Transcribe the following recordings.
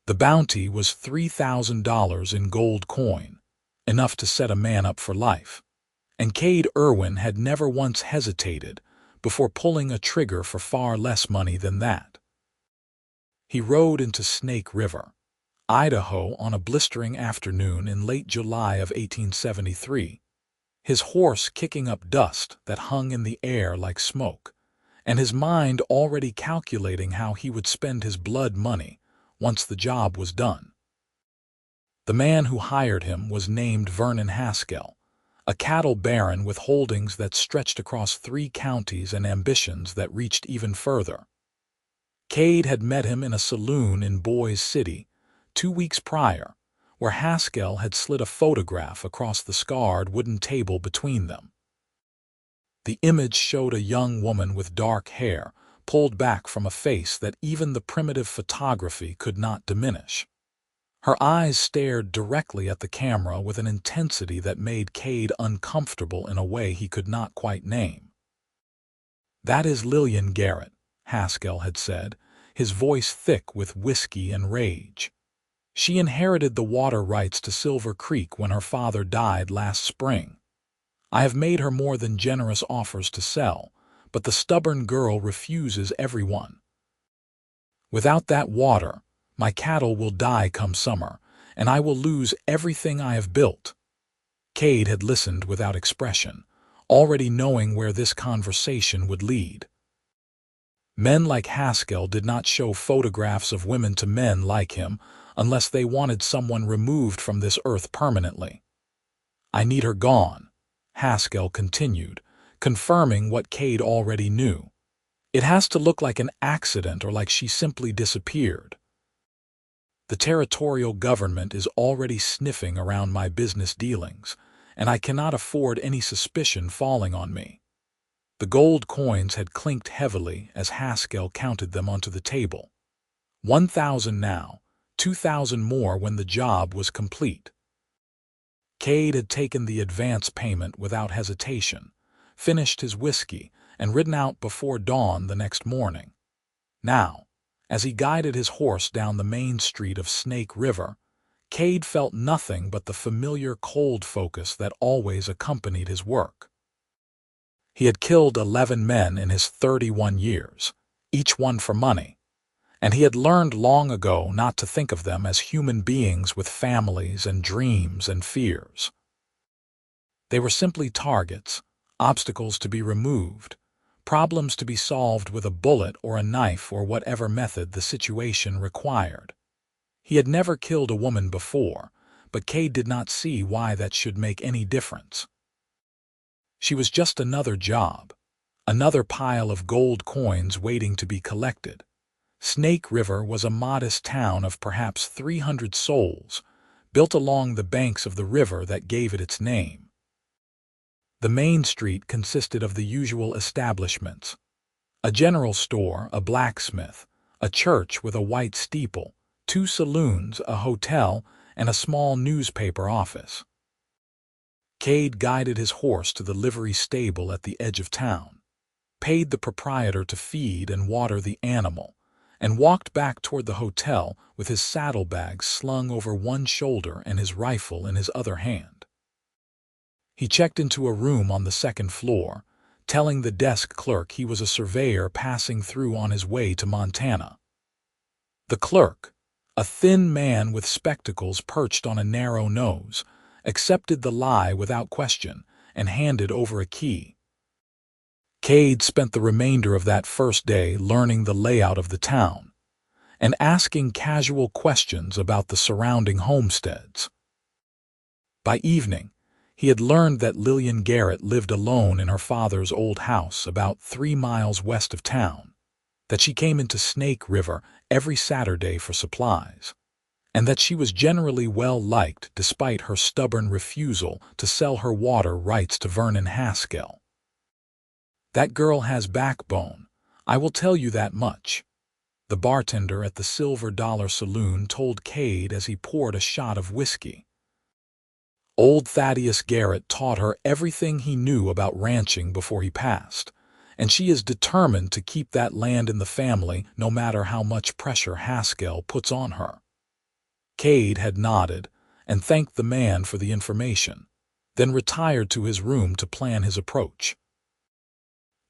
The bounty was $3,000 in gold coin, enough to set a man up for life. And Cade Irwin had never once hesitated before pulling a trigger for far less money than that. He rode into Snake River, Idaho on a blistering afternoon in late July of 1873, his horse kicking up dust that hung in the air like smoke, and his mind already calculating how he would spend his blood money once the job was done. The man who hired him was named Vernon Haskell, a cattle baron with holdings that stretched across 3 counties and ambitions that reached even further. Cade had met him in a saloon in Boise City 2 weeks prior, where Haskell had slid a photograph across the scarred wooden table between them. The image showed a young woman with dark hair pulled back from a face that even the primitive photography could not diminish. Her eyes stared directly at the camera with an intensity that made Cade uncomfortable in a way he could not quite name. "That is Lillian Garrett," Haskell had said, his voice thick with whiskey and rage. "She inherited the water rights to Silver Creek when her father died last spring. I have made her more than generous offers to sell, but the stubborn girl refuses everyone. Without that water, my cattle will die come summer, and I will lose everything I have built." Cade had listened without expression, already knowing where this conversation would lead. Men like Haskell did not show photographs of women to men like him unless they wanted someone removed from this earth permanently. "I need her gone," Haskell continued, confirming what Cade already knew. "It has to look like an accident or like she simply disappeared. The territorial government is already sniffing around my business dealings, and I cannot afford any suspicion falling on me." The gold coins had clinked heavily as Haskell counted them onto the table. 1,000 now, 2,000 more when the job was complete. Cade had taken the advance payment without hesitation, finished his whiskey, and ridden out before dawn the next morning. Now, as he guided his horse down the main street of Snake River, Cade felt nothing but the familiar cold focus that always accompanied his work. He had killed 11 men in his 31 years, each one for money, and he had learned long ago not to think of them as human beings with families and dreams and fears. They were simply targets, obstacles to be removed, problems to be solved with a bullet or a knife or whatever method the situation required. He had never killed a woman before, but Cade did not see why that should make any difference. She was just another job, another pile of gold coins waiting to be collected. Snake River was a modest town of perhaps 300 souls, built along the banks of the river that gave it its name. The main street consisted of the usual establishments: a general store, a blacksmith, a church with a white steeple, 2 saloons, a hotel, and a small newspaper office. Cade guided his horse to the livery stable at the edge of town, paid the proprietor to feed and water the animal, and walked back toward the hotel with his saddlebags slung over one shoulder and his rifle in his other hand. He checked into a room on the 2nd floor, telling the desk clerk he was a surveyor passing through on his way to Montana. The clerk, a thin man with spectacles perched on a narrow nose, accepted the lie without question and handed over a key. Cade spent the remainder of that first day learning the layout of the town and asking casual questions about the surrounding homesteads. By evening, he had learned that Lillian Garrett lived alone in her father's old house about 3 miles west of town, that she came into Snake River every Saturday for supplies, and that she was generally well-liked despite her stubborn refusal to sell her water rights to Vernon Haskell. "That girl has backbone, I will tell you that much," the bartender at the Silver Dollar Saloon told Cade as he poured a shot of whiskey. "Old Thaddeus Garrett taught her everything he knew about ranching before he passed, and she is determined to keep that land in the family no matter how much pressure Haskell puts on her." Cade had nodded and thanked the man for the information, then retired to his room to plan his approach.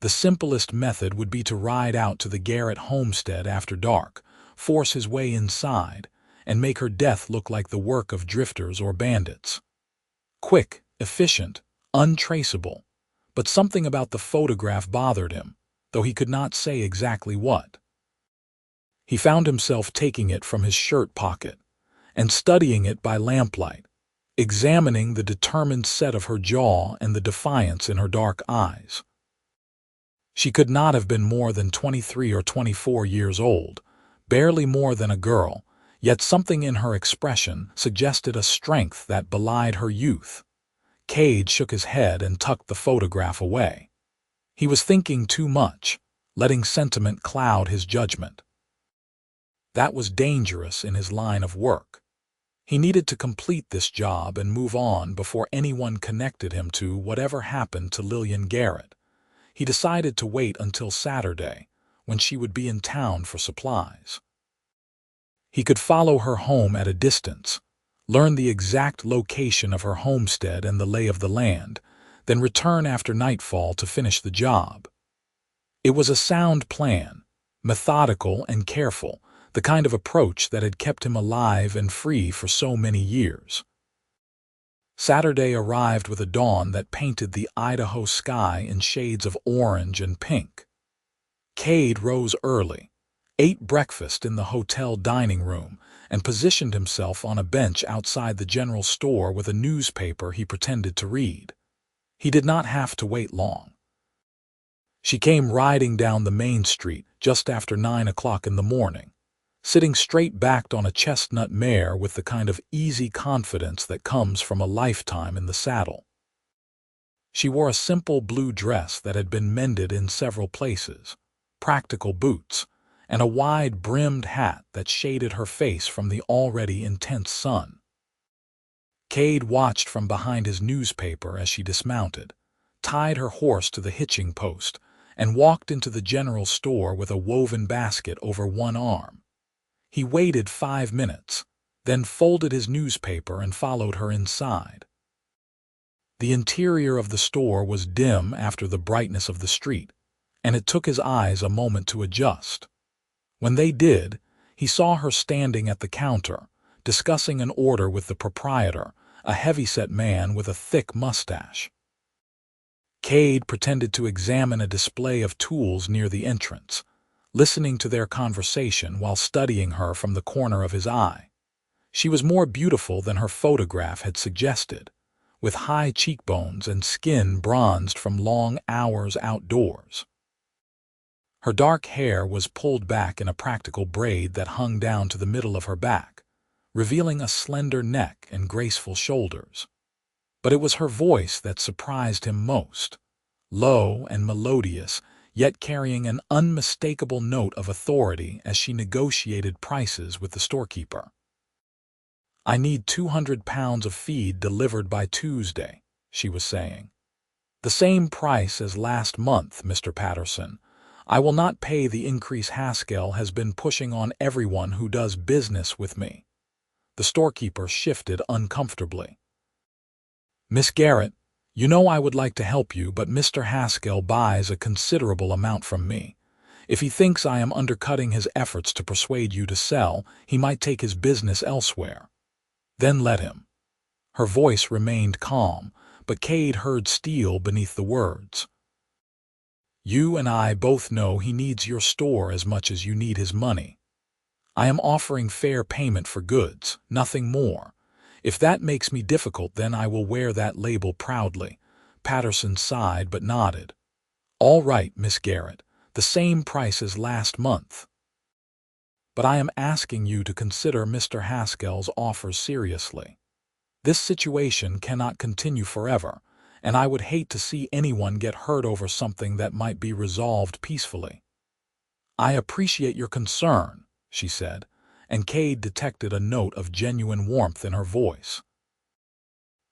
The simplest method would be to ride out to the Garrett homestead after dark, force his way inside, and make her death look like the work of drifters or bandits. Quick, efficient, untraceable, but something about the photograph bothered him, though he could not say exactly what. He found himself taking it from his shirt pocket and studying it by lamplight, examining the determined set of her jaw and the defiance in her dark eyes. She could not have been more than 23 or 24 years old, barely more than a girl, yet something in her expression suggested a strength that belied her youth. Cade shook his head and tucked the photograph away. He was thinking too much, letting sentiment cloud his judgment. That was dangerous in his line of work. He needed to complete this job and move on before anyone connected him to whatever happened to Lillian Garrett. He decided to wait until Saturday, when she would be in town for supplies. He could follow her home at a distance, learn the exact location of her homestead and the lay of the land, then return after nightfall to finish the job. It was a sound plan, methodical and careful, the kind of approach that had kept him alive and free for so many years. Saturday arrived with a dawn that painted the Idaho sky in shades of orange and pink. Cade rose early, ate breakfast in the hotel dining room, and positioned himself on a bench outside the general store with a newspaper he pretended to read. He did not have to wait long. She came riding down the main street just after 9 o'clock in the morning, sitting straight-backed on a chestnut mare with the kind of easy confidence that comes from a lifetime in the saddle. She wore a simple blue dress that had been mended in several places, practical boots, and a wide-brimmed hat that shaded her face from the already intense sun. Cade watched from behind his newspaper as she dismounted, tied her horse to the hitching post, and walked into the general store with a woven basket over one arm. He waited 5 minutes, then folded his newspaper and followed her inside. The interior of the store was dim after the brightness of the street, and it took his eyes a moment to adjust. When they did, he saw her standing at the counter, discussing an order with the proprietor, a heavy-set man with a thick mustache. Cade pretended to examine a display of tools near the entrance, listening to their conversation while studying her from the corner of his eye. She was more beautiful than her photograph had suggested, with high cheekbones and skin bronzed from long hours outdoors. Her dark hair was pulled back in a practical braid that hung down to the middle of her back, revealing a slender neck and graceful shoulders. But it was her voice that surprised him most, low and melodious, yet carrying an unmistakable note of authority as she negotiated prices with the storekeeper. "I need 200 pounds of feed delivered by Tuesday," she was saying. "The same price as last month, Mr. Patterson. I will not pay the increase Haskell has been pushing on everyone who does business with me." The storekeeper shifted uncomfortably. "Miss Garrett, you know I would like to help you, but Mr. Haskell buys a considerable amount from me. If he thinks I am undercutting his efforts to persuade you to sell, he might take his business elsewhere. Then let him." Her voice remained calm, but Cade heard steel beneath the words. "You and I both know he needs your store as much as you need his money. I am offering fair payment for goods, nothing more. If that makes me difficult, then I will wear that label proudly." Patterson sighed but nodded. "All right, Miss Garrett, the same price as last month. But I am asking you to consider Mr. Haskell's offer seriously. This situation cannot continue forever, and I would hate to see anyone get hurt over something that might be resolved peacefully." "I appreciate your concern," she said, and Cade detected a note of genuine warmth in her voice.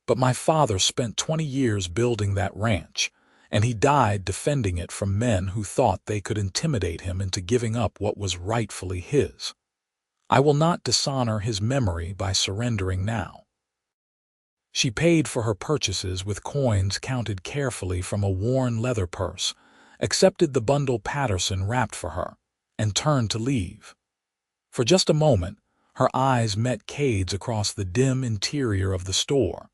"But my father spent 20 years building that ranch, and he died defending it from men who thought they could intimidate him into giving up what was rightfully his. I will not dishonor his memory by surrendering now. She paid for her purchases with coins counted carefully from a worn leather purse, accepted the bundle Patterson wrapped for her, and turned to leave. For just a moment, her eyes met Cade's across the dim interior of the store.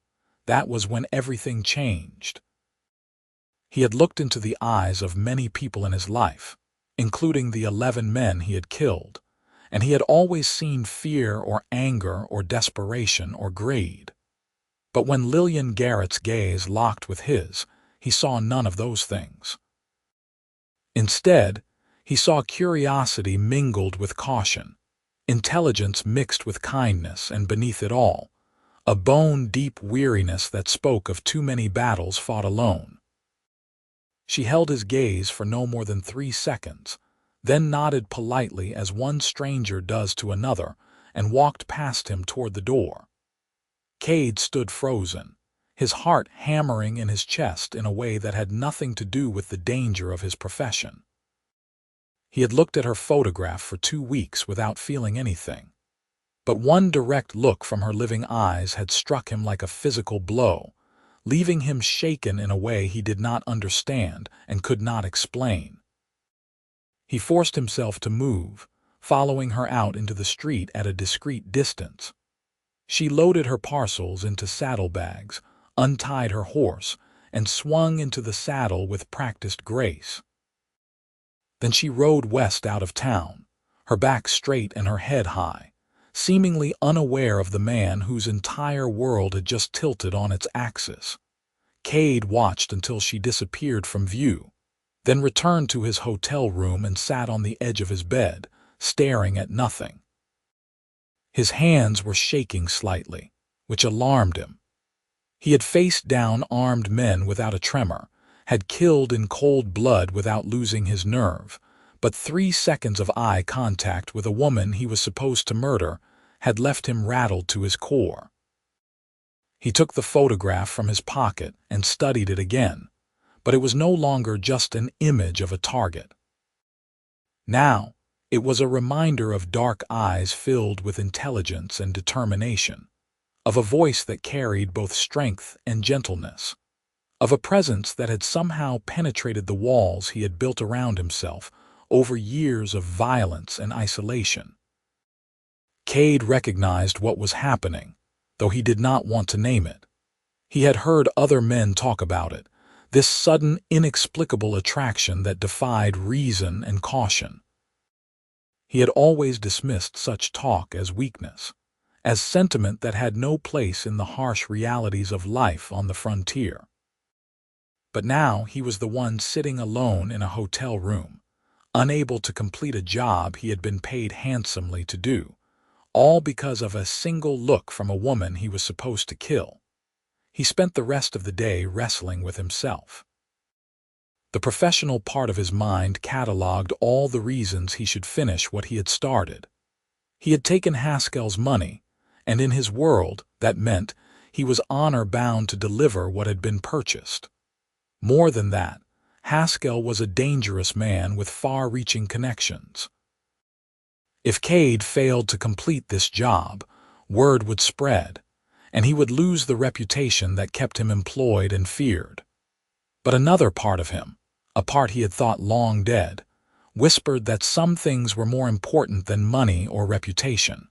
That was when everything changed. He had looked into the eyes of many people in his life, including the 11 men he had killed, and he had always seen fear or anger or desperation or greed. But when Lillian Garrett's gaze locked with his, he saw none of those things. Instead, he saw curiosity mingled with caution, intelligence mixed with kindness, and beneath it all, a bone-deep weariness that spoke of too many battles fought alone. She held his gaze for no more than 3 seconds, then nodded politely as one stranger does to another, and walked past him toward the door. Cade stood frozen, his heart hammering in his chest in a way that had nothing to do with the danger of his profession. He had looked at her photograph for 2 weeks without feeling anything, but one direct look from her living eyes had struck him like a physical blow, leaving him shaken in a way he did not understand and could not explain. He forced himself to move, following her out into the street at a discreet distance. She loaded her parcels into saddlebags, untied her horse, and swung into the saddle with practiced grace. Then she rode west out of town, her back straight and her head high, seemingly unaware of the man whose entire world had just tilted on its axis. Cade watched until she disappeared from view, then returned to his hotel room and sat on the edge of his bed, staring at nothing. His hands were shaking slightly, which alarmed him. He had faced down armed men without a tremor, had killed in cold blood without losing his nerve, but 3 seconds of eye contact with a woman he was supposed to murder had left him rattled to his core. He took the photograph from his pocket and studied it again, but it was no longer just an image of a target. Now, it was a reminder of dark eyes filled with intelligence and determination, of a voice that carried both strength and gentleness, of a presence that had somehow penetrated the walls he had built around himself over years of violence and isolation. Cade recognized what was happening, though he did not want to name it. He had heard other men talk about it, this sudden, inexplicable attraction that defied reason and caution. He had always dismissed such talk as weakness, as sentiment that had no place in the harsh realities of life on the frontier. But now he was the one sitting alone in a hotel room, unable to complete a job he had been paid handsomely to do, all because of a single look from a woman he was supposed to kill. He spent the rest of the day wrestling with himself. The professional part of his mind cataloged all the reasons he should finish what he had started. He had taken Haskell's money, and in his world, that meant he was honor-bound to deliver what had been purchased. More than that, Haskell was a dangerous man with far-reaching connections. If Cade failed to complete this job, word would spread, and he would lose the reputation that kept him employed and feared. But another part of him, a part he had thought long dead, whispered that some things were more important than money or reputation.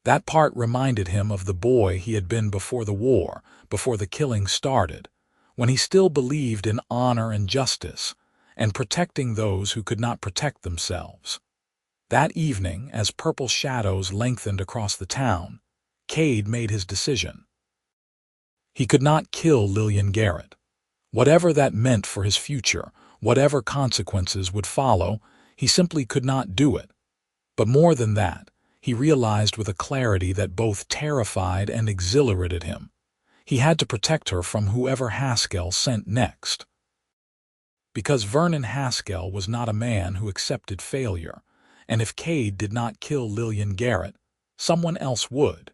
That part reminded him of the boy he had been before the war, before the killing started, when he still believed in honor and justice, and protecting those who could not protect themselves. That evening, as purple shadows lengthened across the town, Cade made his decision. He could not kill Lillian Garrett. Whatever that meant for his future, whatever consequences would follow, he simply could not do it. But more than that, he realized with a clarity that both terrified and exhilarated him. He had to protect her from whoever Haskell sent next. Because Vernon Haskell was not a man who accepted failure, and if Cade did not kill Lillian Garrett, someone else would.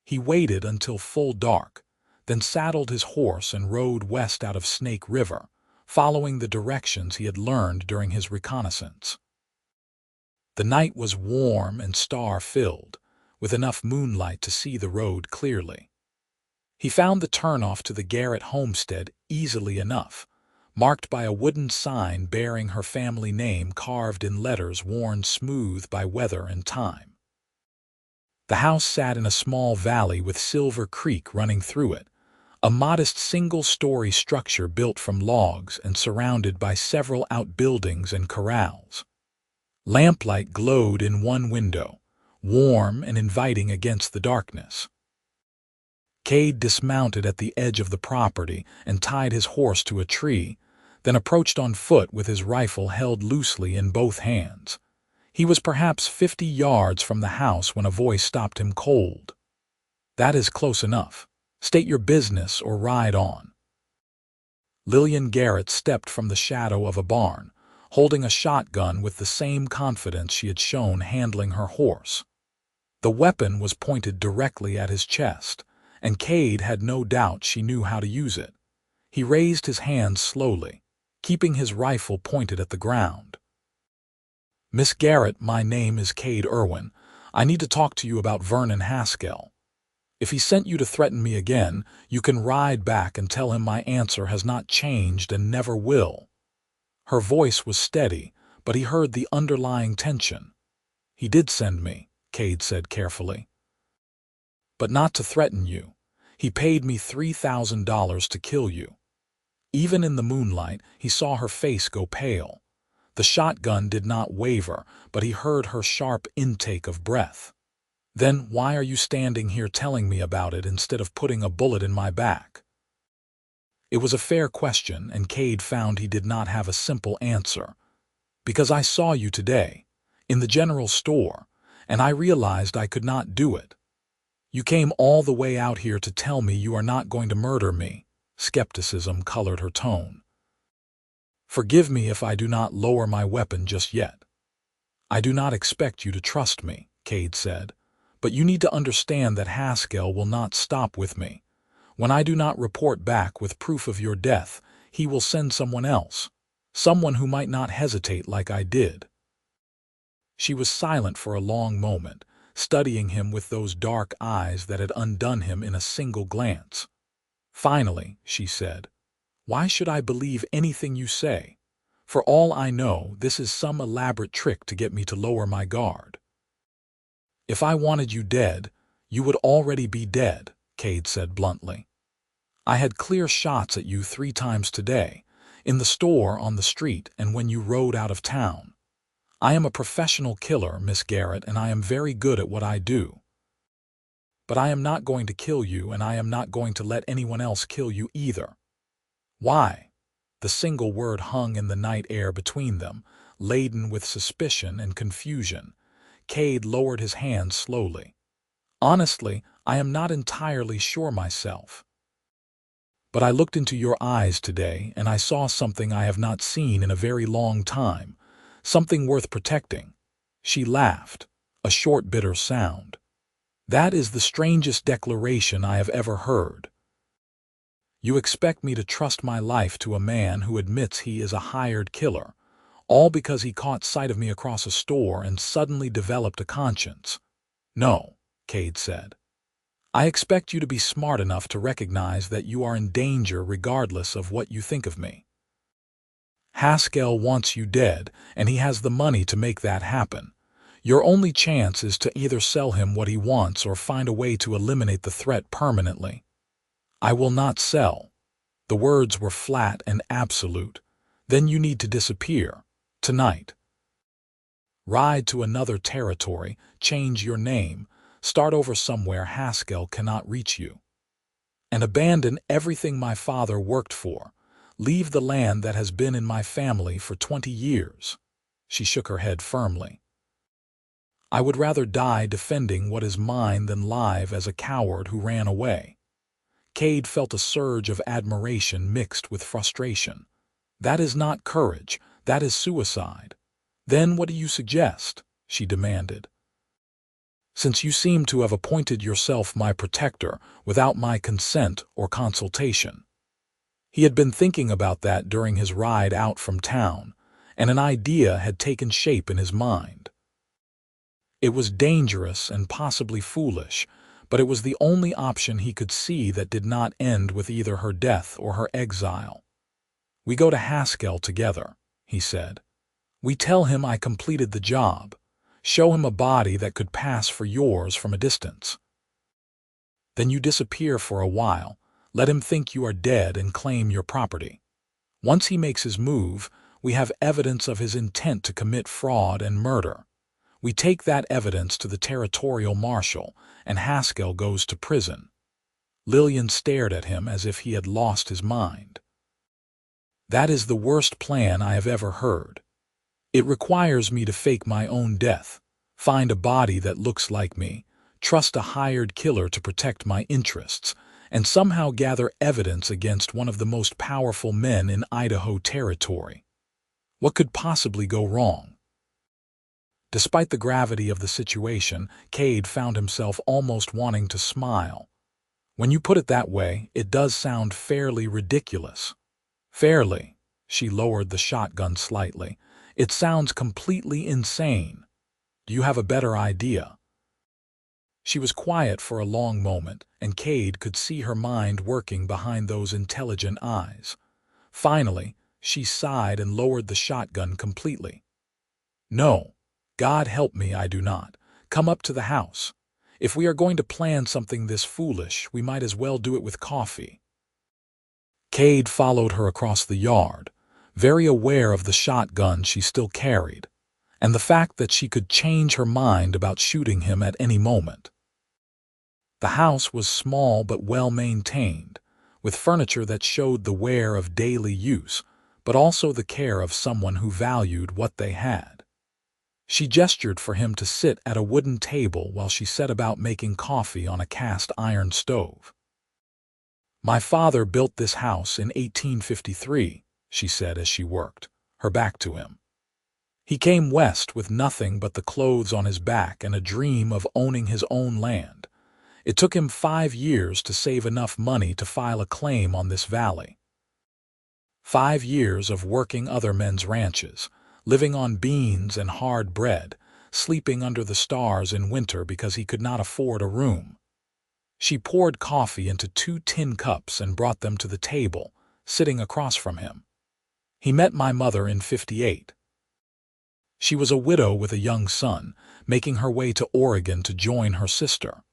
He waited until full dark, then saddled his horse and rode west out of Snake River, following the directions he had learned during his reconnaissance. The night was warm and star-filled, with enough moonlight to see the road clearly. He found the turnoff to the Garrett homestead easily enough, marked by a wooden sign bearing her family name carved in letters worn smooth by weather and time. The house sat in a small valley with Silver Creek running through it, a modest single-story structure built from logs and surrounded by several outbuildings and corrals. Lamplight glowed in one window, warm and inviting against the darkness. Cade dismounted at the edge of the property and tied his horse to a tree, then approached on foot with his rifle held loosely in both hands. He was perhaps 50 yards from the house when a voice stopped him cold. "That is close enough. State your business or ride on." Lillian Garrett stepped from the shadow of a barn, holding a shotgun with the same confidence she had shown handling her horse. The weapon was pointed directly at his chest, and Cade had no doubt she knew how to use it. He raised his hands slowly, keeping his rifle pointed at the ground. "Miss Garrett, my name is Cade Irwin. I need to talk to you about Vernon Haskell. If he sent you to threaten me again, you can ride back and tell him my answer has not changed and never will." Her voice was steady, but he heard the underlying tension. "He did send me," Cade said carefully. "But not to threaten you. He paid me $3,000 to kill you." Even in the moonlight, he saw her face go pale. The shotgun did not waver, but he heard her sharp intake of breath. "Then why are you standing here telling me about it instead of putting a bullet in my back?" It was a fair question, and Cade found he did not have a simple answer. "Because I saw you today, in the general store, and I realized I could not do it." "You came all the way out here to tell me you are not going to murder me." Skepticism colored her tone. "Forgive me if I do not lower my weapon just yet. I do not expect you to trust me," Cade said, "but you need to understand that Haskell will not stop with me. When I do not report back with proof of your death, he will send someone else, someone who might not hesitate like I did." She was silent for a long moment, studying him with those dark eyes that had undone him in a single glance. Finally, she said, "Why should I believe anything you say? For all I know, this is some elaborate trick to get me to lower my guard." "If I wanted you dead, you would already be dead," Cade said bluntly. "I had clear shots at you 3 times today, in the store, on the street, and when you rode out of town. I am a professional killer, Miss Garrett, and I am very good at what I do. But I am not going to kill you, and I am not going to let anyone else kill you either." "Why?" The single word hung in the night air between them, laden with suspicion and confusion. Cade lowered his hands slowly. "Honestly, I am not entirely sure myself. But I looked into your eyes today, and I saw something I have not seen in a very long time, something worth protecting." She laughed, a short bitter sound. "That is the strangest declaration I have ever heard. You expect me to trust my life to a man who admits he is a hired killer, all because he caught sight of me across a store and suddenly developed a conscience." "No," Cade said. "I expect you to be smart enough to recognize that you are in danger regardless of what you think of me. Haskell wants you dead, and he has the money to make that happen. Your only chance is to either sell him what he wants or find a way to eliminate the threat permanently." "I will not sell." The words were flat and absolute. "Then you need to disappear. Tonight. Ride to another territory, change your name, start over somewhere Haskell cannot reach you. And abandon everything my father worked for. Leave the land that has been in my family for 20 years. She shook her head firmly. "I would rather die defending what is mine than live as a coward who ran away." Cade felt a surge of admiration mixed with frustration. "That is not courage, that is suicide." "Then what do you suggest?" she demanded. "Since you seem to have appointed yourself my protector without my consent or consultation." He had been thinking about that during his ride out from town, and an idea had taken shape in his mind. It was dangerous and possibly foolish, but it was the only option he could see that did not end with either her death or her exile. "We go to Haskell together," he said. "We tell him I completed the job, show him a body that could pass for yours from a distance. Then you disappear for a while, let him think you are dead and claim your property. Once he makes his move, we have evidence of his intent to commit fraud and murder. We take that evidence to the territorial marshal, and Haskell goes to prison." Lillian stared at him as if he had lost his mind. "That is the worst plan I have ever heard. It requires me to fake my own death, find a body that looks like me, trust a hired killer to protect my interests, and somehow gather evidence against one of the most powerful men in Idaho territory. What could possibly go wrong?" Despite the gravity of the situation, Cade found himself almost wanting to smile. "When you put it that way, it does sound fairly ridiculous." "Fairly." She lowered the shotgun slightly. "It sounds completely insane. Do you have a better idea?" She was quiet for a long moment, and Cade could see her mind working behind those intelligent eyes. Finally, she sighed and lowered the shotgun completely. "No, God help me, I do not. Come up to the house. If we are going to plan something this foolish, we might as well do it with coffee." Cade followed her across the yard, very aware of the shotgun she still carried, and the fact that she could change her mind about shooting him at any moment. The house was small but well-maintained, with furniture that showed the wear of daily use, but also the care of someone who valued what they had. She gestured for him to sit at a wooden table while she set about making coffee on a cast-iron stove. "My father built this house in 1853, she said as she worked, her back to him. "He came west with nothing but the clothes on his back and a dream of owning his own land. It took him 5 years to save enough money to file a claim on this valley. 5 years of working other men's ranches, living on beans and hard bread, sleeping under the stars in winter because he could not afford a room." She poured coffee into 2 tin cups and brought them to the table, sitting across from him. "He met my mother in 58. She was a widow with a young son, making her way to Oregon to join her sister.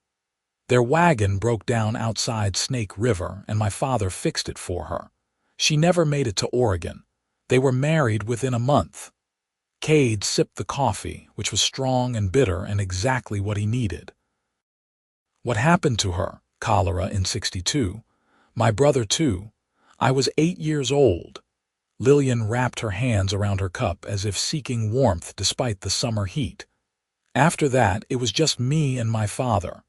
Their wagon broke down outside Snake River, and my father fixed it for her. She never made it to Oregon. They were married within a month." Cade sipped the coffee, which was strong and bitter and exactly what he needed. "What happened to her? Cholera in 62. My brother too. I was 8 years old." Lillian wrapped her hands around her cup as if seeking warmth despite the summer heat. "After that, it was just me and my father.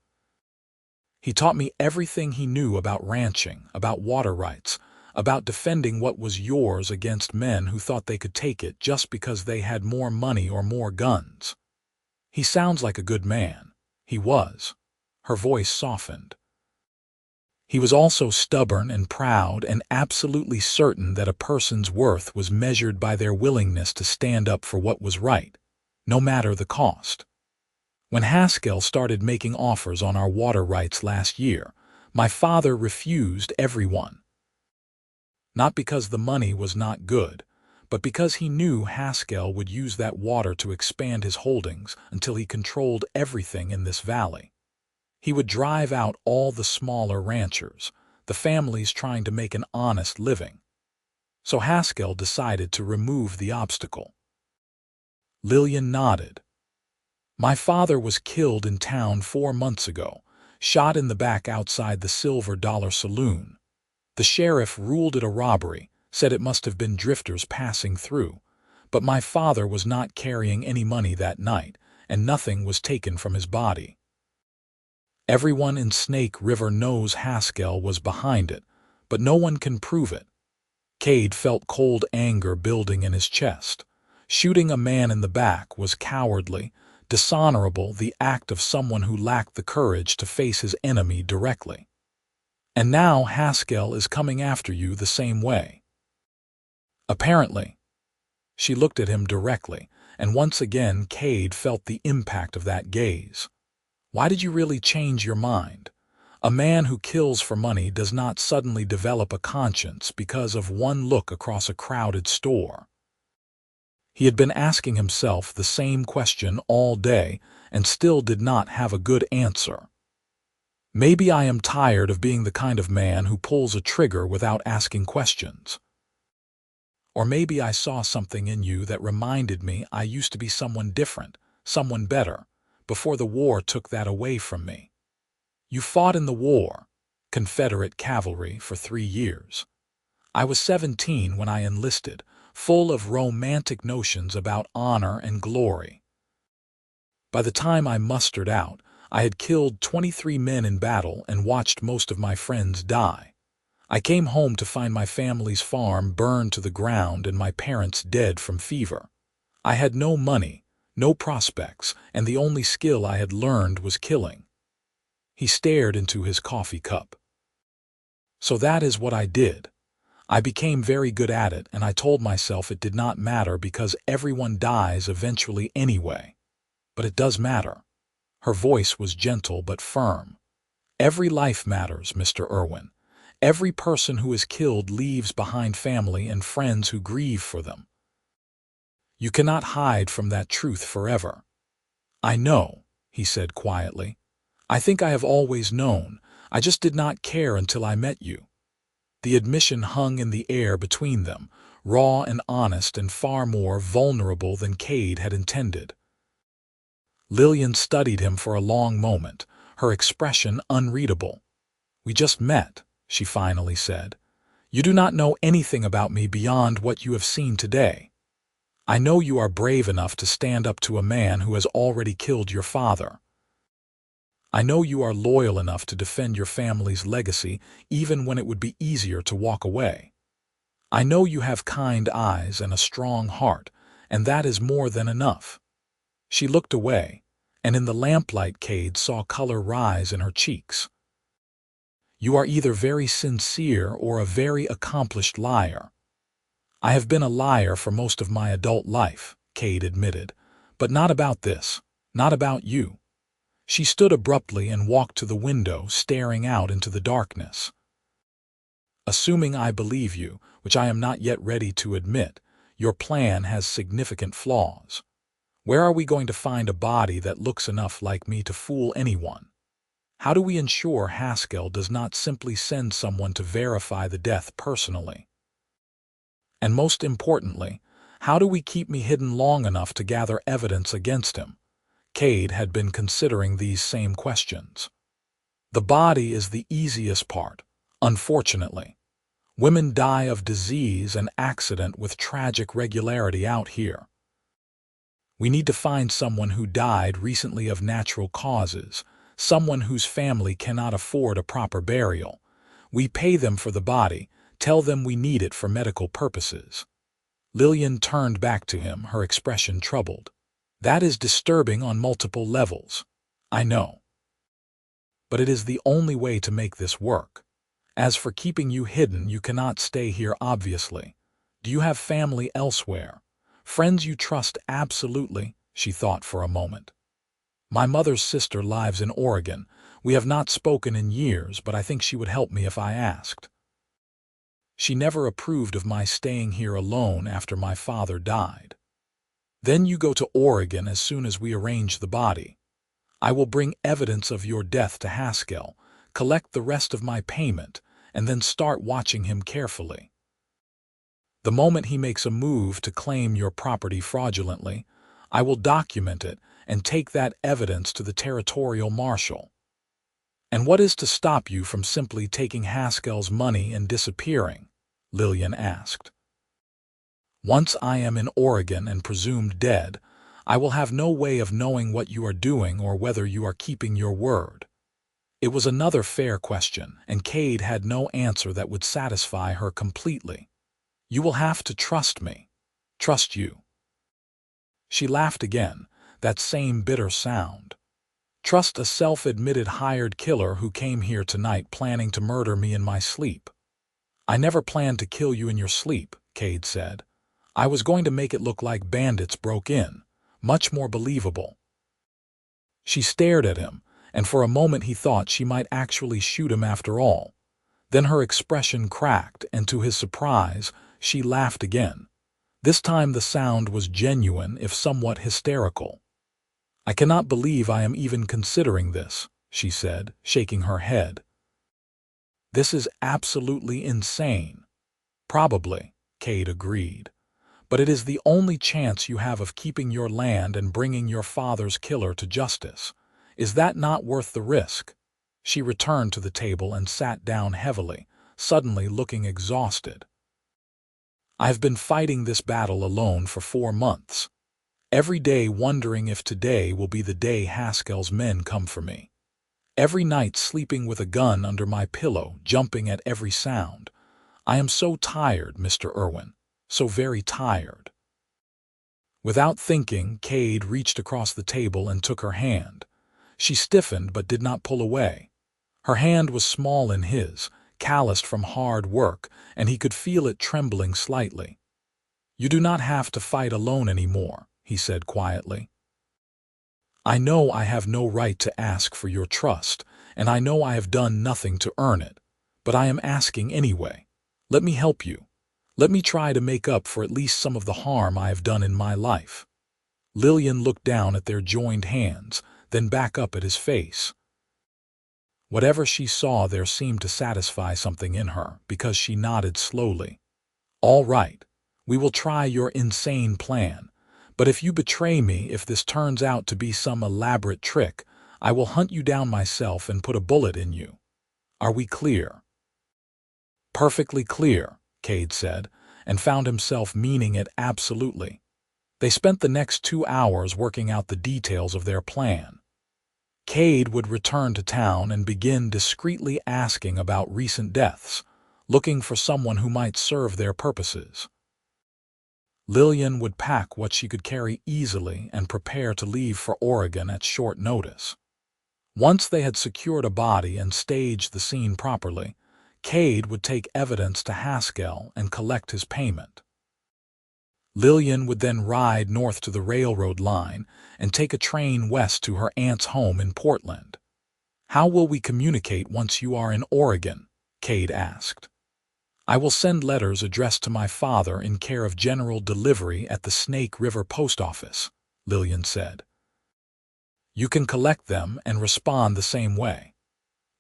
He taught me everything he knew about ranching, about water rights, about defending what was yours against men who thought they could take it just because they had more money or more guns. He sounds like a good man. He was." Her voice softened. "He was also stubborn and proud and absolutely certain that a person's worth was measured by their willingness to stand up for what was right, no matter the cost. When Haskell started making offers on our water rights last year, my father refused everyone. Not because the money was not good, but because he knew Haskell would use that water to expand his holdings until he controlled everything in this valley. He would drive out all the smaller ranchers, the families trying to make an honest living. So Haskell decided to remove the obstacle." Lillian nodded. "My father was killed in town 4 months ago, shot in the back outside the Silver Dollar Saloon. The sheriff ruled it a robbery, said it must have been drifters passing through, but my father was not carrying any money that night, and nothing was taken from his body. Everyone in Snake River knows Haskell was behind it, but no one can prove it." Cade felt cold anger building in his chest. Shooting a man in the back was cowardly, dishonorable, the act of someone who lacked the courage to face his enemy directly. And now Haskell is coming after you the same way. Apparently. She looked at him directly, and once again Cade felt the impact of that gaze. Why did you really change your mind? A man who kills for money does not suddenly develop a conscience because of one look across a crowded store. He had been asking himself the same question all day and still did not have a good answer. Maybe I am tired of being the kind of man who pulls a trigger without asking questions. Or maybe I saw something in you that reminded me I used to be someone different, someone better, before the war took that away from me. You fought in the war, Confederate cavalry, for 3 years. I was 17 when I enlisted, full of romantic notions about honor and glory. By the time I mustered out, I had killed 23 men in battle and watched most of my friends die. I came home to find my family's farm burned to the ground and my parents dead from fever. I had no money, no prospects, and the only skill I had learned was killing. He stared into his coffee cup. So that is what I did. I became very good at it, and I told myself it did not matter because everyone dies eventually anyway. But it does matter. Her voice was gentle but firm. Every life matters, Mr. Irwin. Every person who is killed leaves behind family and friends who grieve for them. You cannot hide from that truth forever. I know, he said quietly. I think I have always known. I just did not care until I met you. The admission hung in the air between them, raw and honest and far more vulnerable than Cade had intended. Lillian studied him for a long moment, her expression unreadable. We just met, she finally said. You do not know anything about me beyond what you have seen today. I know you are brave enough to stand up to a man who has already killed your father. I know you are loyal enough to defend your family's legacy even when it would be easier to walk away. I know you have kind eyes and a strong heart, and that is more than enough. She looked away, and in the lamplight Cade saw color rise in her cheeks. You are either very sincere or a very accomplished liar. I have been a liar for most of my adult life, Cade admitted, but not about this, not about you. She stood abruptly and walked to the window, staring out into the darkness. Assuming I believe you, which I am not yet ready to admit, your plan has significant flaws. Where are we going to find a body that looks enough like me to fool anyone? How do we ensure Haskell does not simply send someone to verify the death personally? And most importantly, how do we keep me hidden long enough to gather evidence against him? Cade had been considering these same questions. The body is the easiest part, unfortunately. Women die of disease and accident with tragic regularity out here. We need to find someone who died recently of natural causes, someone whose family cannot afford a proper burial. We pay them for the body, tell them we need it for medical purposes. Lillian turned back to him, her expression troubled. That is disturbing on multiple levels. I know. But it is the only way to make this work. As for keeping you hidden, you cannot stay here obviously. Do you have family elsewhere? Friends you trust absolutely? She thought for a moment. My mother's sister lives in Oregon. We have not spoken in years, but I think she would help me if I asked. She never approved of my staying here alone after my father died. Then you go to Oregon as soon as we arrange the body. I will bring evidence of your death to Haskell, collect the rest of my payment, and then start watching him carefully. The moment he makes a move to claim your property fraudulently, I will document it and take that evidence to the territorial marshal. And what is to stop you from simply taking Haskell's money and disappearing? Lillian asked. Once I am in Oregon and presumed dead, I will have no way of knowing what you are doing or whether you are keeping your word. It was another fair question, and Cade had no answer that would satisfy her completely. You will have to trust me. Trust you. She laughed again, that same bitter sound. Trust a self-admitted hired killer who came here tonight planning to murder me in my sleep. I never planned to kill you in your sleep, Cade said. I was going to make it look like bandits broke in, much more believable. She stared at him, and for a moment he thought she might actually shoot him after all. Then her expression cracked, and to his surprise, she laughed again. This time the sound was genuine, if somewhat hysterical. "I cannot believe I am even considering this," she said, shaking her head. "This is absolutely insane." "Probably," Cade agreed. "But it is the only chance you have of keeping your land and bringing your father's killer to justice. Is that not worth the risk?" She returned to the table and sat down heavily, suddenly looking exhausted. "I have been fighting this battle alone for 4 months. Every day wondering if today will be the day Haskell's men come for me. Every night sleeping with a gun under my pillow, jumping at every sound. I am so tired, Mr. Irwin, so very tired." Without thinking, Cade reached across the table and took her hand. She stiffened but did not pull away. Her hand was small in his, calloused from hard work, and he could feel it trembling slightly. "You do not have to fight alone anymore," he said quietly. "I know I have no right to ask for your trust, and I know I have done nothing to earn it, but I am asking anyway. Let me help you. Let me try to make up for at least some of the harm I have done in my life." Lillian looked down at their joined hands, then back up at his face. Whatever she saw there seemed to satisfy something in her, because she nodded slowly. "All right, we will try your insane plan, but if you betray me, if this turns out to be some elaborate trick, I will hunt you down myself and put a bullet in you. Are we clear?" "Perfectly clear," Cade said, and found himself meaning it absolutely. They spent the next 2 hours working out the details of their plan. Cade would return to town and begin discreetly asking about recent deaths, looking for someone who might serve their purposes. Lillian would pack what she could carry easily and prepare to leave for Oregon at short notice. Once they had secured a body and staged the scene properly, Cade would take evidence to Haskell and collect his payment. Lillian would then ride north to the railroad line and take a train west to her aunt's home in Portland. "How will we communicate once you are in Oregon?" Cade asked. "I will send letters addressed to my father in care of general delivery at the Snake River Post Office," Lillian said. "You can collect them and respond the same way.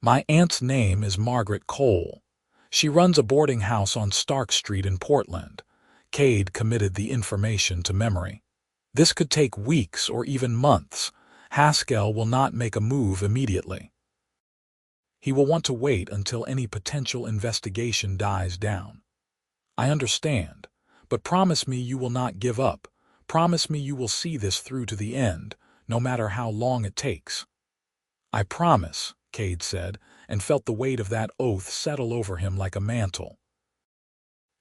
My aunt's name is Margaret Cole. She runs a boarding house on Stark Street in Portland." Cade committed the information to memory. "This could take weeks or even months. Haskell will not make a move immediately. He will want to wait until any potential investigation dies down." "I understand, but promise me you will not give up. Promise me you will see this through to the end, no matter how long it takes." "I promise," Cade said, and felt the weight of that oath settle over him like a mantle.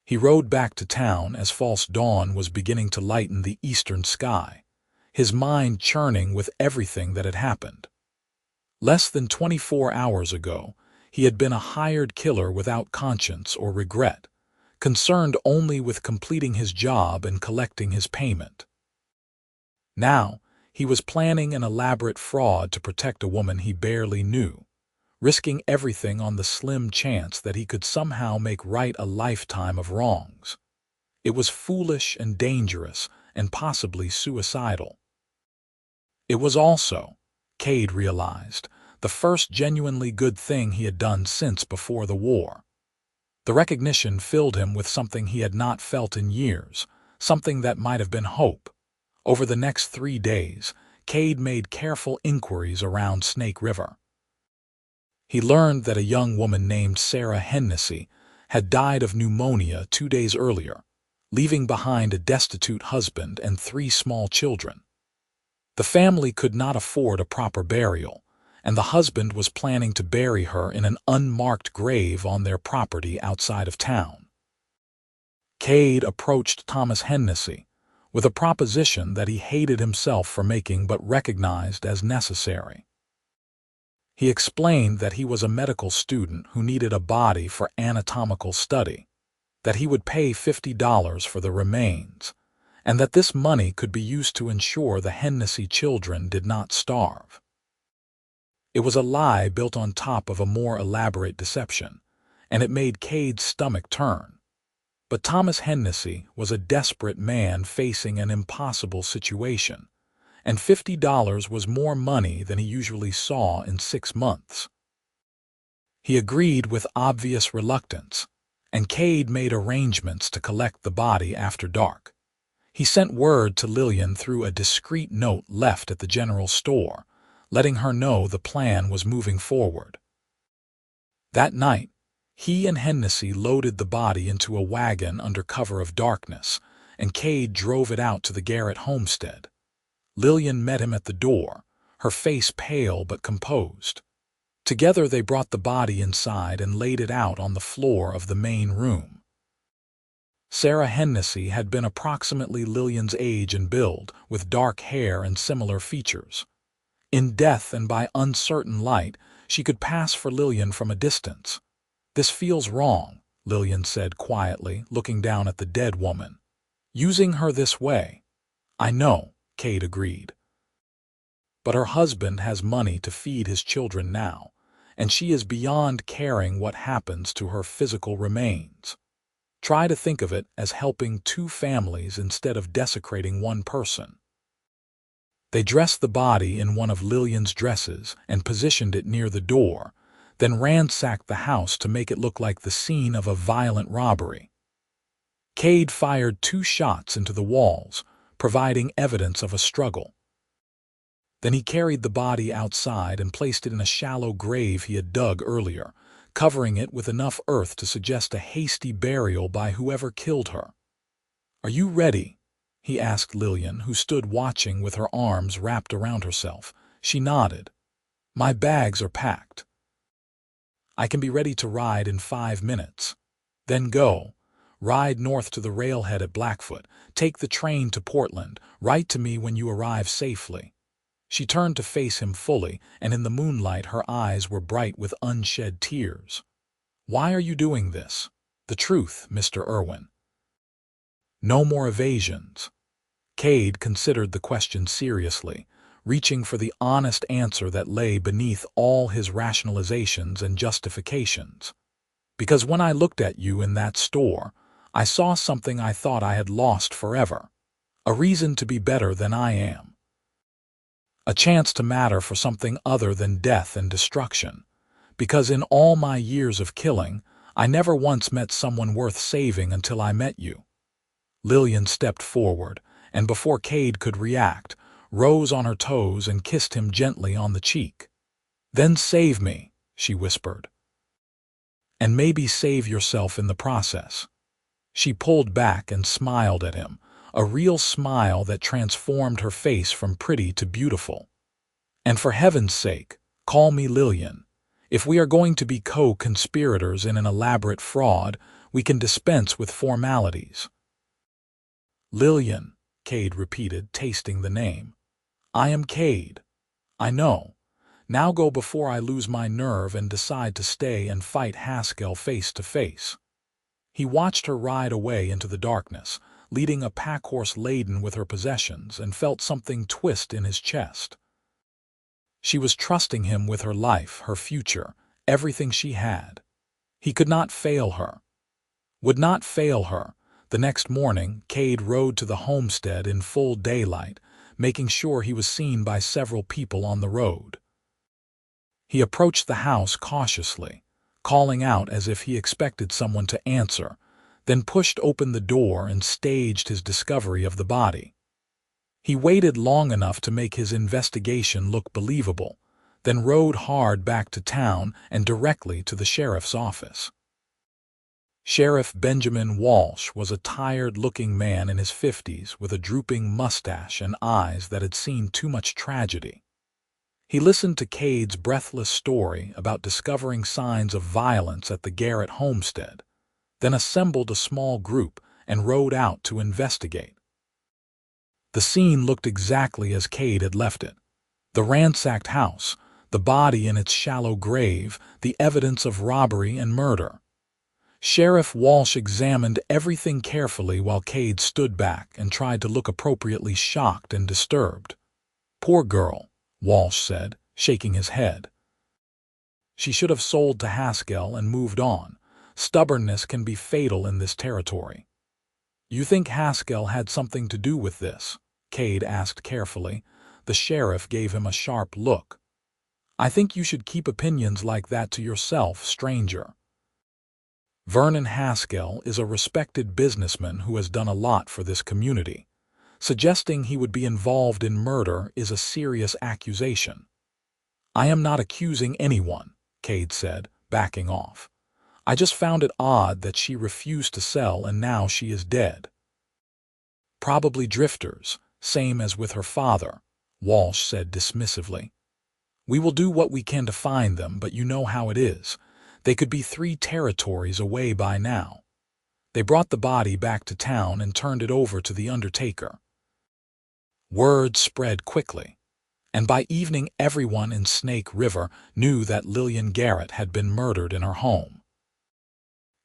He rode back to town as false dawn was beginning to lighten the eastern sky, his mind churning with everything that had happened. Less than 24 hours ago, he had been a hired killer without conscience or regret, concerned only with completing his job and collecting his payment. Now, he was planning an elaborate fraud to protect a woman he barely knew, risking everything on the slim chance that he could somehow make right a lifetime of wrongs. It was foolish and dangerous and possibly suicidal. It was also, Cade realized, the first genuinely good thing he had done since before the war. The recognition filled him with something he had not felt in years, something that might have been hope. Over the next 3 days, Cade made careful inquiries around Snake River. He learned that a young woman named Sarah Hennessy had died of pneumonia 2 days earlier, leaving behind a destitute husband and 3 small children. The family could not afford a proper burial, and the husband was planning to bury her in an unmarked grave on their property outside of town. Cade approached Thomas Hennessy with a proposition that he hated himself for making but recognized as necessary. He explained that he was a medical student who needed a body for anatomical study, that he would pay $50 for the remains, and that this money could be used to ensure the Hennessy children did not starve. It was a lie built on top of a more elaborate deception, and it made Cade's stomach turn. But Thomas Hennessy was a desperate man facing an impossible situation, and $50 was more money than he usually saw in 6 months. He agreed with obvious reluctance, and Cade made arrangements to collect the body after dark. He sent word to Lillian through a discreet note left at the general store, letting her know the plan was moving forward. That night, he and Hennessy loaded the body into a wagon under cover of darkness, and Cade drove it out to the Garrett homestead. Lillian met him at the door, her face pale but composed. Together they brought the body inside and laid it out on the floor of the main room. Sarah Hennessy had been approximately Lillian's age and build, with dark hair and similar features. In death and by uncertain light, she could pass for Lillian from a distance. "This feels wrong," Lillian said quietly, looking down at the dead woman. "Using her this way." "I know," Cade agreed. "But her husband has money to feed his children now, and she is beyond caring what happens to her physical remains. Try to think of it as helping 2 families instead of desecrating 1 person." They dressed the body in one of Lillian's dresses and positioned it near the door, then ransacked the house to make it look like the scene of a violent robbery. Cade fired 2 shots into the walls, providing evidence of a struggle. Then he carried the body outside and placed it in a shallow grave he had dug earlier, covering it with enough earth to suggest a hasty burial by whoever killed her. "Are you ready?" he asked Lillian, who stood watching with her arms wrapped around herself. She nodded. "My bags are packed. I can be ready to ride in 5 minutes. Then go. Ride north to the railhead at Blackfoot. Take the train to Portland. Write to me when you arrive safely." She turned to face him fully, and in the moonlight her eyes were bright with unshed tears. "Why are you doing this?" "The truth, Mr. Irwin." "No more evasions." Cade considered the question seriously, reaching for the honest answer that lay beneath all his rationalizations and justifications. "Because when I looked at you in that store, I saw something I thought I had lost forever. A reason to be better than I am. A chance to matter for something other than death and destruction. Because in all my years of killing, I never once met someone worth saving until I met you." Lillian stepped forward, and before Cade could react, rose on her toes and kissed him gently on the cheek. "Then save me," she whispered. "And maybe save yourself in the process." She pulled back and smiled at him, a real smile that transformed her face from pretty to beautiful. "And for heaven's sake, call me Lillian. If we are going to be co-conspirators in an elaborate fraud, we can dispense with formalities." "Lillian," Cade repeated, tasting the name. "I am Cade. I know. Now go before I lose my nerve and decide to stay and fight Haskell face to face." He watched her ride away into the darkness, leading a packhorse laden with her possessions, and felt something twist in his chest. She was trusting him with her life, her future, everything she had. He could not fail her. Would not fail her. The next morning, Cade rode to the homestead in full daylight, making sure he was seen by several people on the road. He approached the house cautiously, calling out as if he expected someone to answer, then pushed open the door and staged his discovery of the body. He waited long enough to make his investigation look believable, then rode hard back to town and directly to the sheriff's office. Sheriff Benjamin Walsh was a tired-looking man in his 50s with a drooping mustache and eyes that had seen too much tragedy. He listened to Cade's breathless story about discovering signs of violence at the Garrett homestead, then assembled a small group and rode out to investigate. The scene looked exactly as Cade had left it. The ransacked house, the body in its shallow grave, the evidence of robbery and murder. Sheriff Walsh examined everything carefully while Cade stood back and tried to look appropriately shocked and disturbed. "Poor girl," Walsh said, shaking his head. "She should have sold to Haskell and moved on. Stubbornness can be fatal in this territory." "You think Haskell had something to do with this?" Cade asked carefully. The sheriff gave him a sharp look. "I think you should keep opinions like that to yourself, stranger. Vernon Haskell is a respected businessman who has done a lot for this community. Suggesting he would be involved in murder is a serious accusation." "I am not accusing anyone," Cade said, backing off. "I just found it odd that she refused to sell and now she is dead." "Probably drifters, same as with her father," Walsh said dismissively. "We will do what we can to find them, but you know how it is. They could be 3 territories away by now." They brought the body back to town and turned it over to the undertaker. Word spread quickly, and by evening everyone in Snake River knew that Lillian Garrett had been murdered in her home.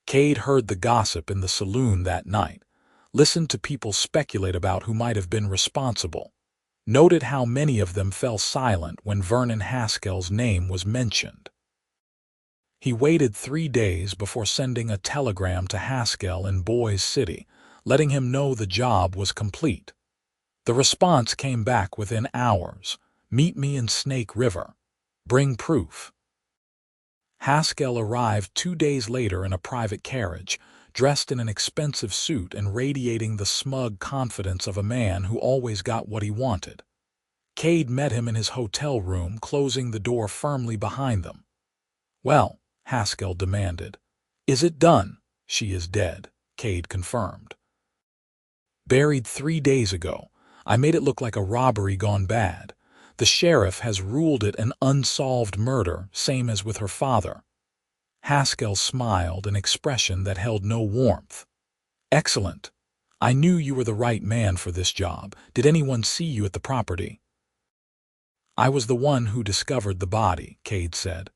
Cade heard the gossip in the saloon that night, listened to people speculate about who might have been responsible, noted how many of them fell silent when Vernon Haskell's name was mentioned. He waited 3 days before sending a telegram to Haskell in Boise City, letting him know the job was complete. The response came back within hours. "Meet me in Snake River. Bring proof." Haskell arrived 2 days later in a private carriage, dressed in an expensive suit and radiating the smug confidence of a man who always got what he wanted. Cade met him in his hotel room, closing the door firmly behind them. "Well," Haskell demanded. "Is it done?" "She is dead," Cade confirmed. "Buried 3 days ago. I made it look like a robbery gone bad. The sheriff has ruled it an unsolved murder, same as with her father." Haskell smiled, an expression that held no warmth. "Excellent. I knew you were the right man for this job. Did anyone see you at the property?" "I was the one who discovered the body," Cade said.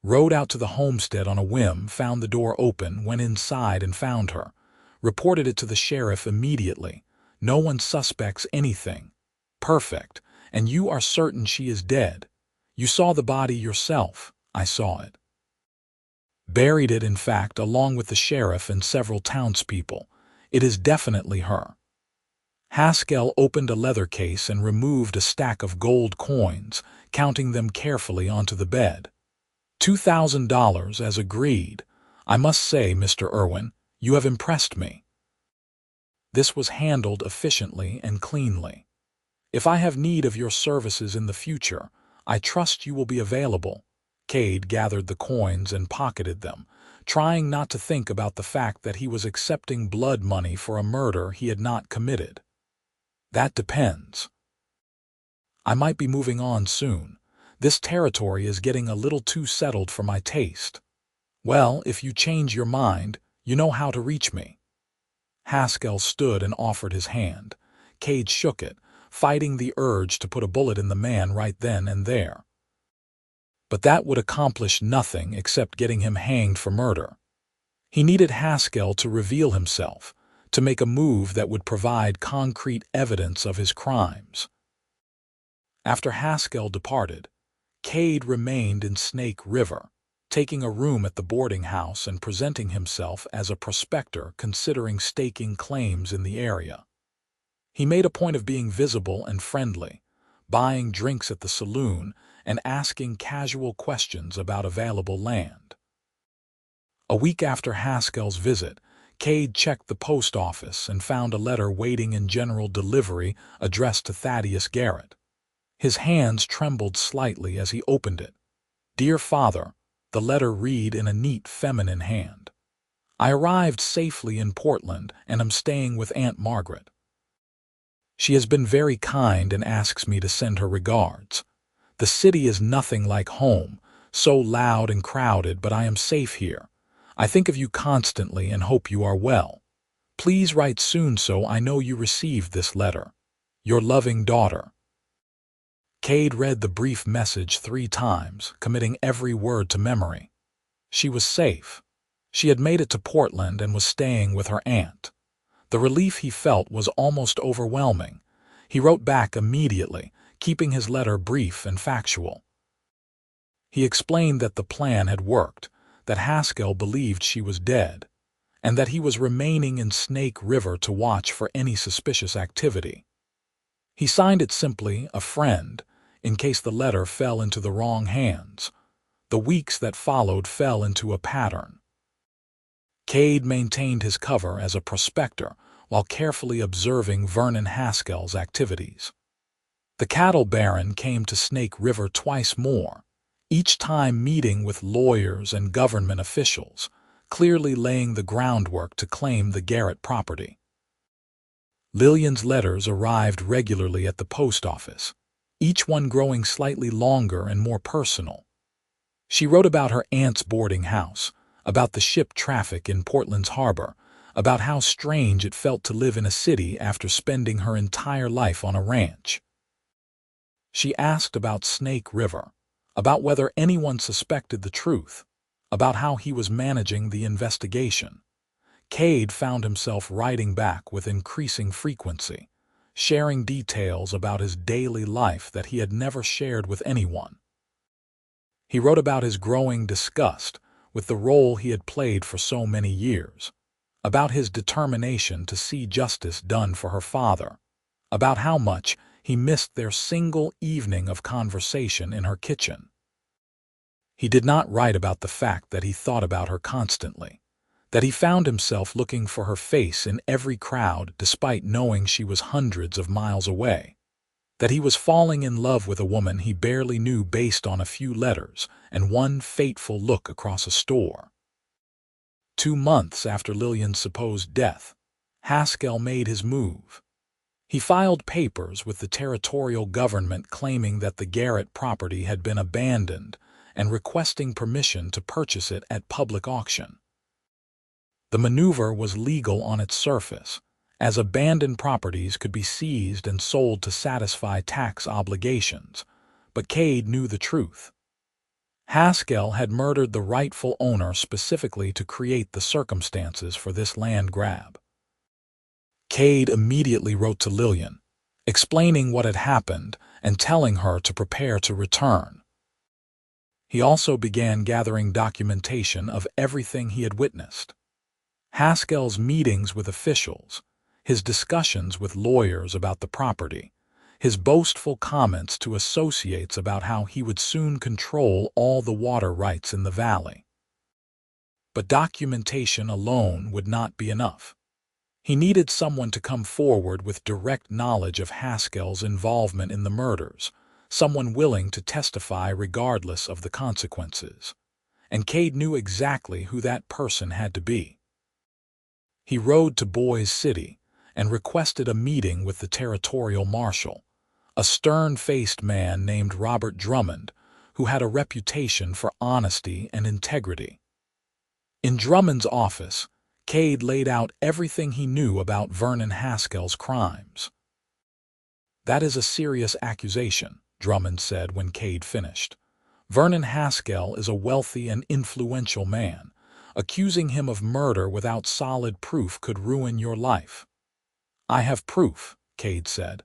"Rode out to the homestead on a whim, found the door open, went inside and found her. Reported it to the sheriff immediately. No one suspects anything." "Perfect. And you are certain she is dead? You saw the body yourself." "I saw it. Buried it, in fact, along with the sheriff and several townspeople. It is definitely her." Haskell opened a leather case and removed a stack of gold coins, counting them carefully onto the bed. $2,000 as agreed. I must say, Mr. Irwin, you have impressed me." This was handled efficiently and cleanly. "If I have need of your services in the future, I trust you will be available." Cade gathered the coins and pocketed them, trying not to think about the fact that he was accepting blood money for a murder he had not committed. "That depends. I might be moving on soon. This territory is getting a little too settled for my taste." "Well, if you change your mind, you know how to reach me." Haskell stood and offered his hand. Cade shook it, fighting the urge to put a bullet in the man right then and there. But that would accomplish nothing except getting him hanged for murder. He needed Haskell to reveal himself, to make a move that would provide concrete evidence of his crimes. After Haskell departed, Cade remained in Snake River, taking a room at the boarding house and presenting himself as a prospector considering staking claims in the area. He made a point of being visible and friendly, buying drinks at the saloon and asking casual questions about available land. A week after Haskell's visit, Cade checked the post office and found a letter waiting in general delivery addressed to Thaddeus Garrett. His hands trembled slightly as he opened it. "Dear Father," the letter read in a neat feminine hand. "I arrived safely in Portland and am staying with Aunt Margaret. She has been very kind and asks me to send her regards. The city is nothing like home, so loud and crowded, but I am safe here. I think of you constantly and hope you are well. Please write soon so I know you received this letter. Your loving daughter." Cade read the brief message 3 times, committing every word to memory. She was safe. She had made it to Portland and was staying with her aunt. The relief he felt was almost overwhelming. He wrote back immediately, keeping his letter brief and factual. He explained that the plan had worked, that Haskell believed she was dead, and that he was remaining in Snake River to watch for any suspicious activity. He signed it simply, "A friend," in case the letter fell into the wrong hands. The weeks that followed fell into a pattern. Cade maintained his cover as a prospector while carefully observing Vernon Haskell's activities. The cattle baron came to Snake River twice more, each time meeting with lawyers and government officials, clearly laying the groundwork to claim the Garrett property. Lillian's letters arrived regularly at the post office, each one growing slightly longer and more personal. She wrote about her aunt's boarding house, about the ship traffic in Portland's harbor, about how strange it felt to live in a city after spending her entire life on a ranch. She asked about Snake River, about whether anyone suspected the truth, about how he was managing the investigation. Cade found himself writing back with increasing frequency, sharing details about his daily life that he had never shared with anyone. He wrote about his growing disgust with the role he had played for so many years, about his determination to see justice done for her father, about how much he missed their single evening of conversation in her kitchen. He did not write about the fact that he thought about her constantly, that he found himself looking for her face in every crowd despite knowing she was hundreds of miles away, that he was falling in love with a woman he barely knew based on a few letters and one fateful look across a store. 2 months after Lillian's supposed death, Haskell made his move. He filed papers with the territorial government claiming that the Garrett property had been abandoned and requesting permission to purchase it at public auction. The maneuver was legal on its surface, as abandoned properties could be seized and sold to satisfy tax obligations, but Cade knew the truth. Haskell had murdered the rightful owner specifically to create the circumstances for this land grab. Cade immediately wrote to Lillian, explaining what had happened and telling her to prepare to return. He also began gathering documentation of everything he had witnessed. Haskell's meetings with officials, his discussions with lawyers about the property, his boastful comments to associates about how he would soon control all the water rights in the valley. But documentation alone would not be enough. He needed someone to come forward with direct knowledge of Haskell's involvement in the murders, someone willing to testify regardless of the consequences. And Cade knew exactly who that person had to be. He rode to Boise City and requested a meeting with the territorial marshal, a stern-faced man named Robert Drummond, who had a reputation for honesty and integrity. In Drummond's office, Cade laid out everything he knew about Vernon Haskell's crimes. "That is a serious accusation," Drummond said when Cade finished. "Vernon Haskell is a wealthy and influential man. Accusing him of murder without solid proof could ruin your life." "I have proof," Cade said.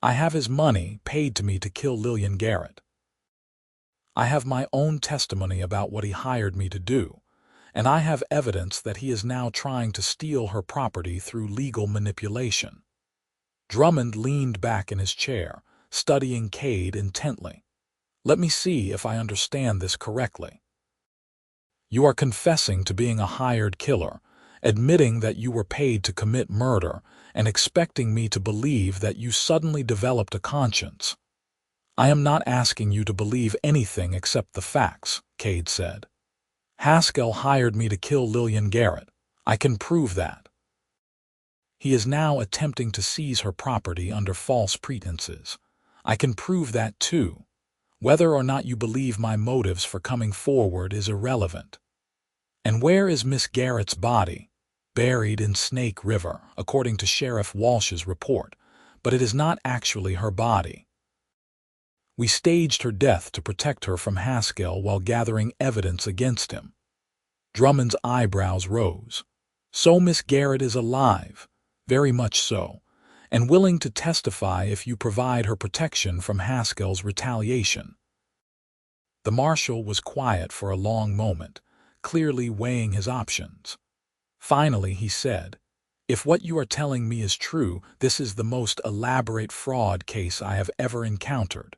"I have his money paid to me to kill Lillian Garrett. I have my own testimony about what he hired me to do, and I have evidence that he is now trying to steal her property through legal manipulation." Drummond leaned back in his chair, studying Cade intently. "Let me see if I understand this correctly. You are confessing to being a hired killer, admitting that you were paid to commit murder, and expecting me to believe that you suddenly developed a conscience." "I am not asking you to believe anything except the facts," Cade said. "Haskell hired me to kill Lillian Garrett. I can prove that. He is now attempting to seize her property under false pretenses. I can prove that too. Whether or not you believe my motives for coming forward is irrelevant. And where is Miss Garrett's body?" "Buried in Snake River, according to Sheriff Walsh's report, but it is not actually her body. We staged her death to protect her from Haskell while gathering evidence against him." Drummond's eyebrows rose. So Miss Garrett is alive, very much so, and willing to testify if you provide her protection from Haskell's retaliation. The marshal was quiet for a long moment, clearly weighing his options. Finally, he said, "If what you are telling me is true, this is the most elaborate fraud case I have ever encountered.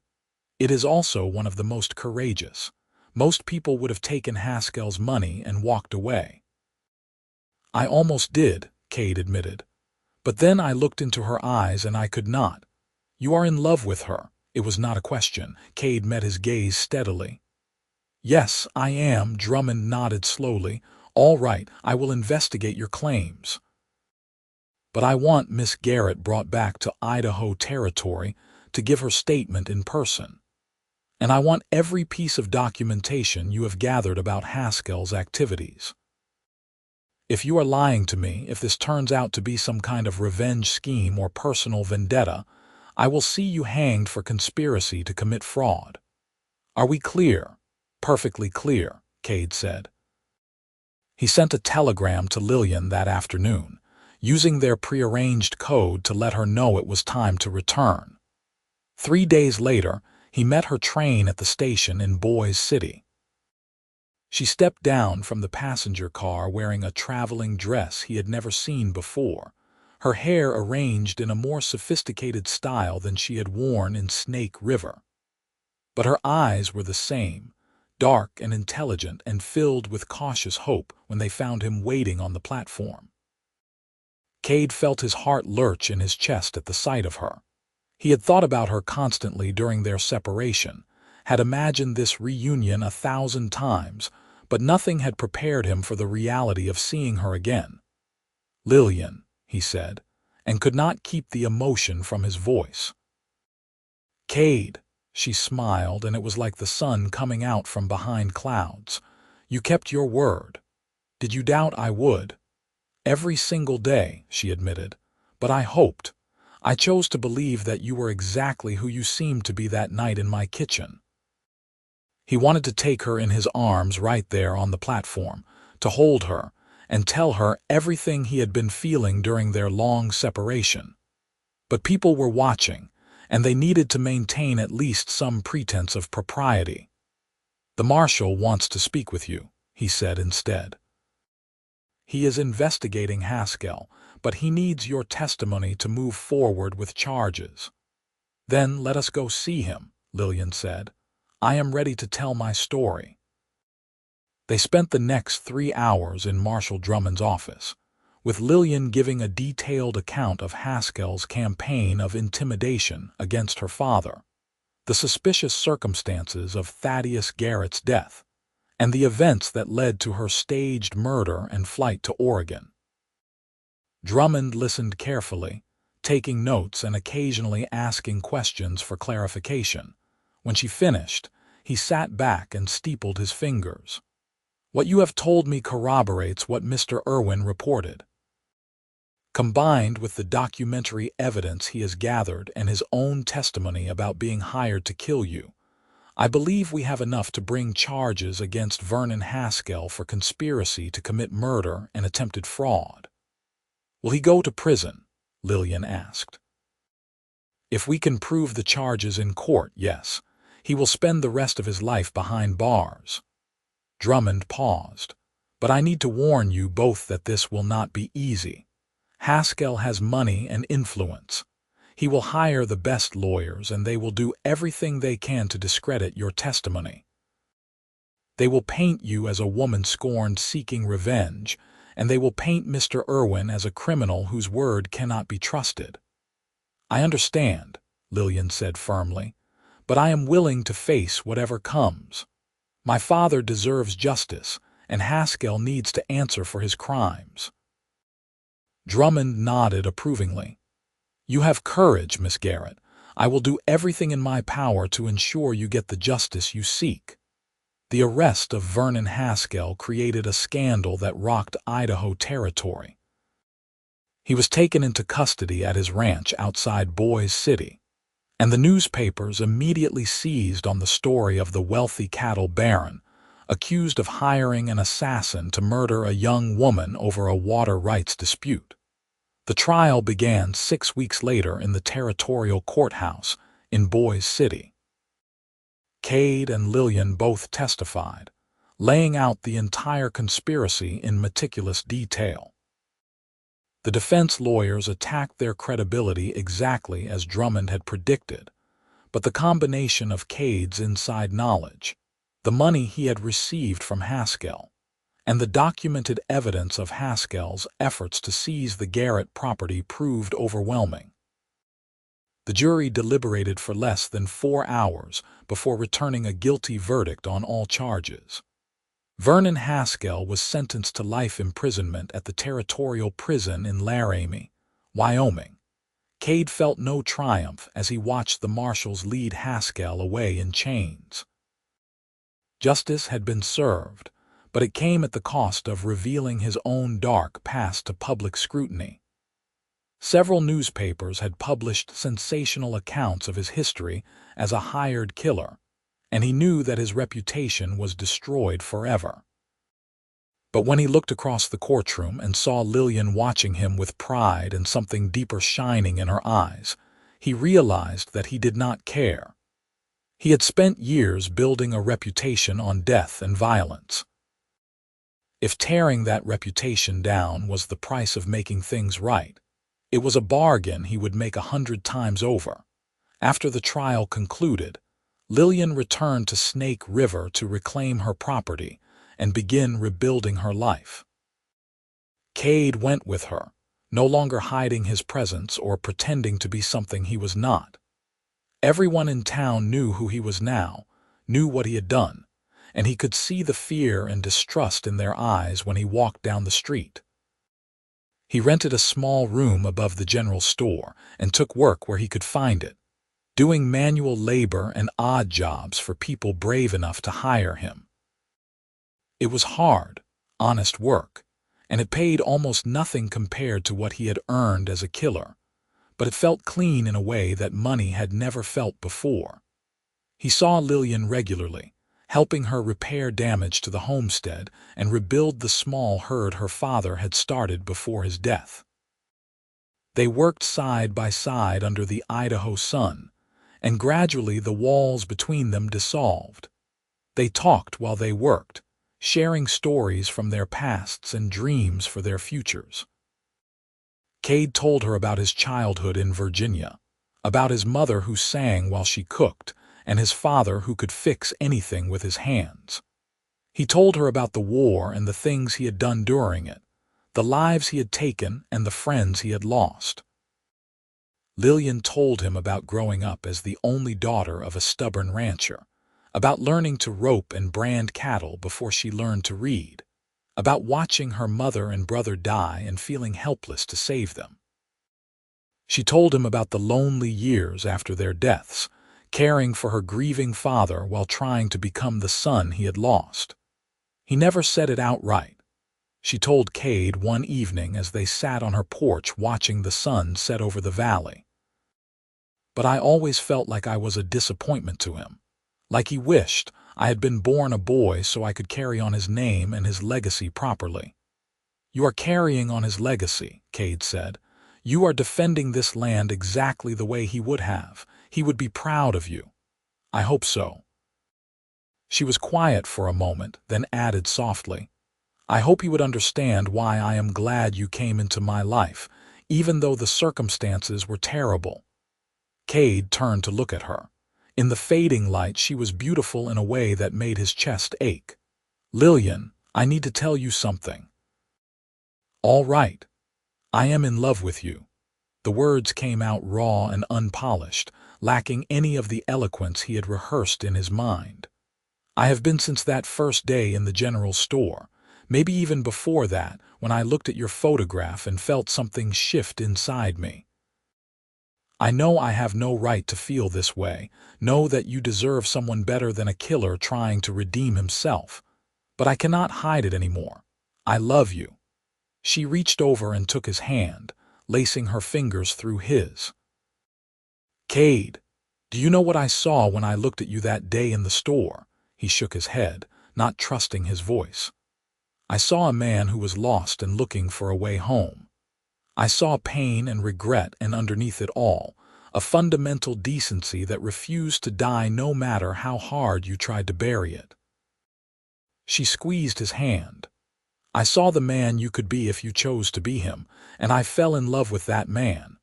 It is also one of the most courageous. Most people would have taken Haskell's money and walked away." "I almost did," Cade admitted. "But then I looked into her eyes and I could not. You are in love with her." It was not a question. Cade met his gaze steadily. "Yes, I am," Drummond nodded slowly. "All right, I will investigate your claims. But I want Miss Garrett brought back to Idaho Territory to give her statement in person. And I want every piece of documentation you have gathered about Haskell's activities. If you are lying to me, if this turns out to be some kind of revenge scheme or personal vendetta, I will see you hanged for conspiracy to commit fraud. Are we clear?" "Perfectly clear," Cade said. He sent a telegram to Lillian that afternoon, using their prearranged code to let her know it was time to return. 3 days later, he met her train at the station in Boise City. She stepped down from the passenger car wearing a traveling dress he had never seen before, her hair arranged in a more sophisticated style than she had worn in Snake River. But her eyes were the same, dark and intelligent and filled with cautious hope when they found him waiting on the platform. Cade felt his heart lurch in his chest at the sight of her. He had thought about her constantly during their separation, had imagined this reunion 1,000 times, but nothing had prepared him for the reality of seeing her again. "Lillian," he said, and could not keep the emotion from his voice. "Cade," she smiled, and it was like the sun coming out from behind clouds. "You kept your word. Did you doubt I would?" "Every single day," she admitted. "But I hoped. I chose to believe that you were exactly who you seemed to be that night in my kitchen." He wanted to take her in his arms right there on the platform, to hold her, and tell her everything he had been feeling during their long separation. But people were watching, and they needed to maintain at least some pretense of propriety. "The marshal wants to speak with you," he said instead. "He is investigating Haskell, but he needs your testimony to move forward with charges." "Then let us go see him," Lillian said. "I am ready to tell my story." They spent the next 3 hours in Marshal Drummond's office, with Lillian giving a detailed account of Haskell's campaign of intimidation against her father, the suspicious circumstances of Thaddeus Garrett's death, and the events that led to her staged murder and flight to Oregon. Drummond listened carefully, taking notes and occasionally asking questions for clarification. When she finished, he sat back and steepled his fingers. "What you have told me corroborates what Mr. Irwin reported. Combined with the documentary evidence he has gathered and his own testimony about being hired to kill you, I believe we have enough to bring charges against Vernon Haskell for conspiracy to commit murder and attempted fraud." "Will he go to prison?" Lillian asked. "If we can prove the charges in court, yes. He will spend the rest of his life behind bars." Drummond paused. "But I need to warn you both that this will not be easy. Haskell has money and influence. He will hire the best lawyers, and they will do everything they can to discredit your testimony. They will paint you as a woman scorned seeking revenge, and they will paint Mr. Irwin as a criminal whose word cannot be trusted." "I understand," Lillian said firmly, "but I am willing to face whatever comes. My father deserves justice, and Haskell needs to answer for his crimes." Drummond nodded approvingly. "You have courage, Miss Garrett. I will do everything in my power to ensure you get the justice you seek." The arrest of Vernon Haskell created a scandal that rocked Idaho Territory. He was taken into custody at his ranch outside Boise City, and the newspapers immediately seized on the story of the wealthy cattle baron, accused of hiring an assassin to murder a young woman over a water rights dispute. The trial began 6 weeks later in the territorial courthouse in Boise City. Cade and Lillian both testified, laying out the entire conspiracy in meticulous detail. The defense lawyers attacked their credibility exactly as Drummond had predicted, but the combination of Cade's inside knowledge, the money he had received from Haskell, and the documented evidence of Haskell's efforts to seize the Garrett property proved overwhelming. The jury deliberated for less than 4 hours before returning a guilty verdict on all charges. Vernon Haskell was sentenced to life imprisonment at the territorial prison in Laramie, Wyoming. Cade felt no triumph as he watched the marshals lead Haskell away in chains. Justice had been served, but it came at the cost of revealing his own dark past to public scrutiny. Several newspapers had published sensational accounts of his history as a hired killer, and he knew that his reputation was destroyed forever. But when he looked across the courtroom and saw Lillian watching him with pride and something deeper shining in her eyes, he realized that he did not care. He had spent years building a reputation on death and violence. If tearing that reputation down was the price of making things right, it was a bargain he would make 100 times over. After the trial concluded, Lillian returned to Snake River to reclaim her property and begin rebuilding her life. Cade went with her, no longer hiding his presence or pretending to be something he was not. Everyone in town knew who he was now, knew what he had done, and he could see the fear and distrust in their eyes when he walked down the street. He rented a small room above the general store and took work where he could find it, doing manual labor and odd jobs for people brave enough to hire him. It was hard, honest work, and it paid almost nothing compared to what he had earned as a killer, but it felt clean in a way that money had never felt before. He saw Lillian regularly, helping her repair damage to the homestead and rebuild the small herd her father had started before his death. They worked side by side under the Idaho sun, and gradually the walls between them dissolved. They talked while they worked, sharing stories from their pasts and dreams for their futures. Cade told her about his childhood in Virginia, about his mother who sang while she cooked, and his father who could fix anything with his hands. He told her about the war and the things he had done during it, the lives he had taken and the friends he had lost. Lillian told him about growing up as the only daughter of a stubborn rancher, about learning to rope and brand cattle before she learned to read, about watching her mother and brother die and feeling helpless to save them. She told him about the lonely years after their deaths, caring for her grieving father while trying to become the son he had lost. He never said it outright. She told Cade one evening as they sat on her porch watching the sun set over the valley. But I always felt like I was a disappointment to him, like he wished I had been born a boy so I could carry on his name and his legacy properly. You are carrying on his legacy, Cade said. You are defending this land exactly the way he would have. He would be proud of you. I hope so. She was quiet for a moment, then added softly, I hope you would understand why I am glad you came into my life, even though the circumstances were terrible. Cade turned to look at her. In the fading light, she was beautiful in a way that made his chest ache. Lillian, I need to tell you something. All right. I am in love with you. The words came out raw and unpolished, lacking any of the eloquence he had rehearsed in his mind. I have been since that first day in the general store, maybe even before that, when I looked at your photograph and felt something shift inside me. I know I have no right to feel this way, know that you deserve someone better than a killer trying to redeem himself, but I cannot hide it anymore. I love you. She reached over and took his hand, lacing her fingers through his. Cade, do you know what I saw when I looked at you that day in the store? He shook his head, not trusting his voice. I saw a man who was lost and looking for a way home. I saw pain and regret, and underneath it all, a fundamental decency that refused to die no matter how hard you tried to bury it. She squeezed his hand. I saw the man you could be if you chose to be him, and I fell in love with that man.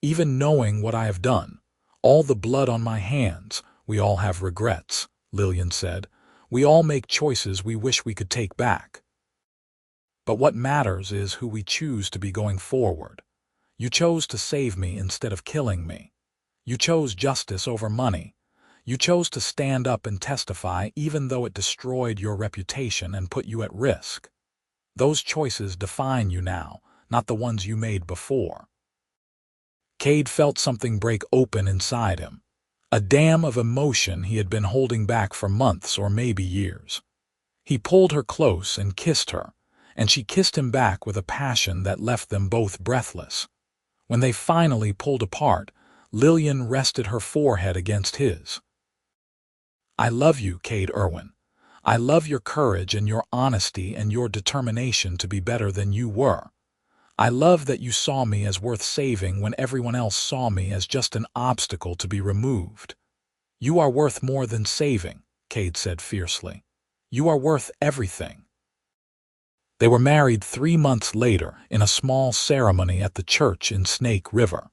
Even knowing what I have done, all the blood on my hands, we all have regrets, Lillian said. We all make choices we wish we could take back. But what matters is who we choose to be going forward. You chose to save me instead of killing me. You chose justice over money. You chose to stand up and testify even though it destroyed your reputation and put you at risk. Those choices define you now, not the ones you made before. Cade felt something break open inside him, a dam of emotion he had been holding back for months or maybe years. He pulled her close and kissed her, and she kissed him back with a passion that left them both breathless. When they finally pulled apart, Lillian rested her forehead against his. I love you, Cade Irwin. I love your courage and your honesty and your determination to be better than you were. I love that you saw me as worth saving when everyone else saw me as just an obstacle to be removed. You are worth more than saving, Cade said fiercely. You are worth everything. They were married 3 months later in a small ceremony at the church in Snake River.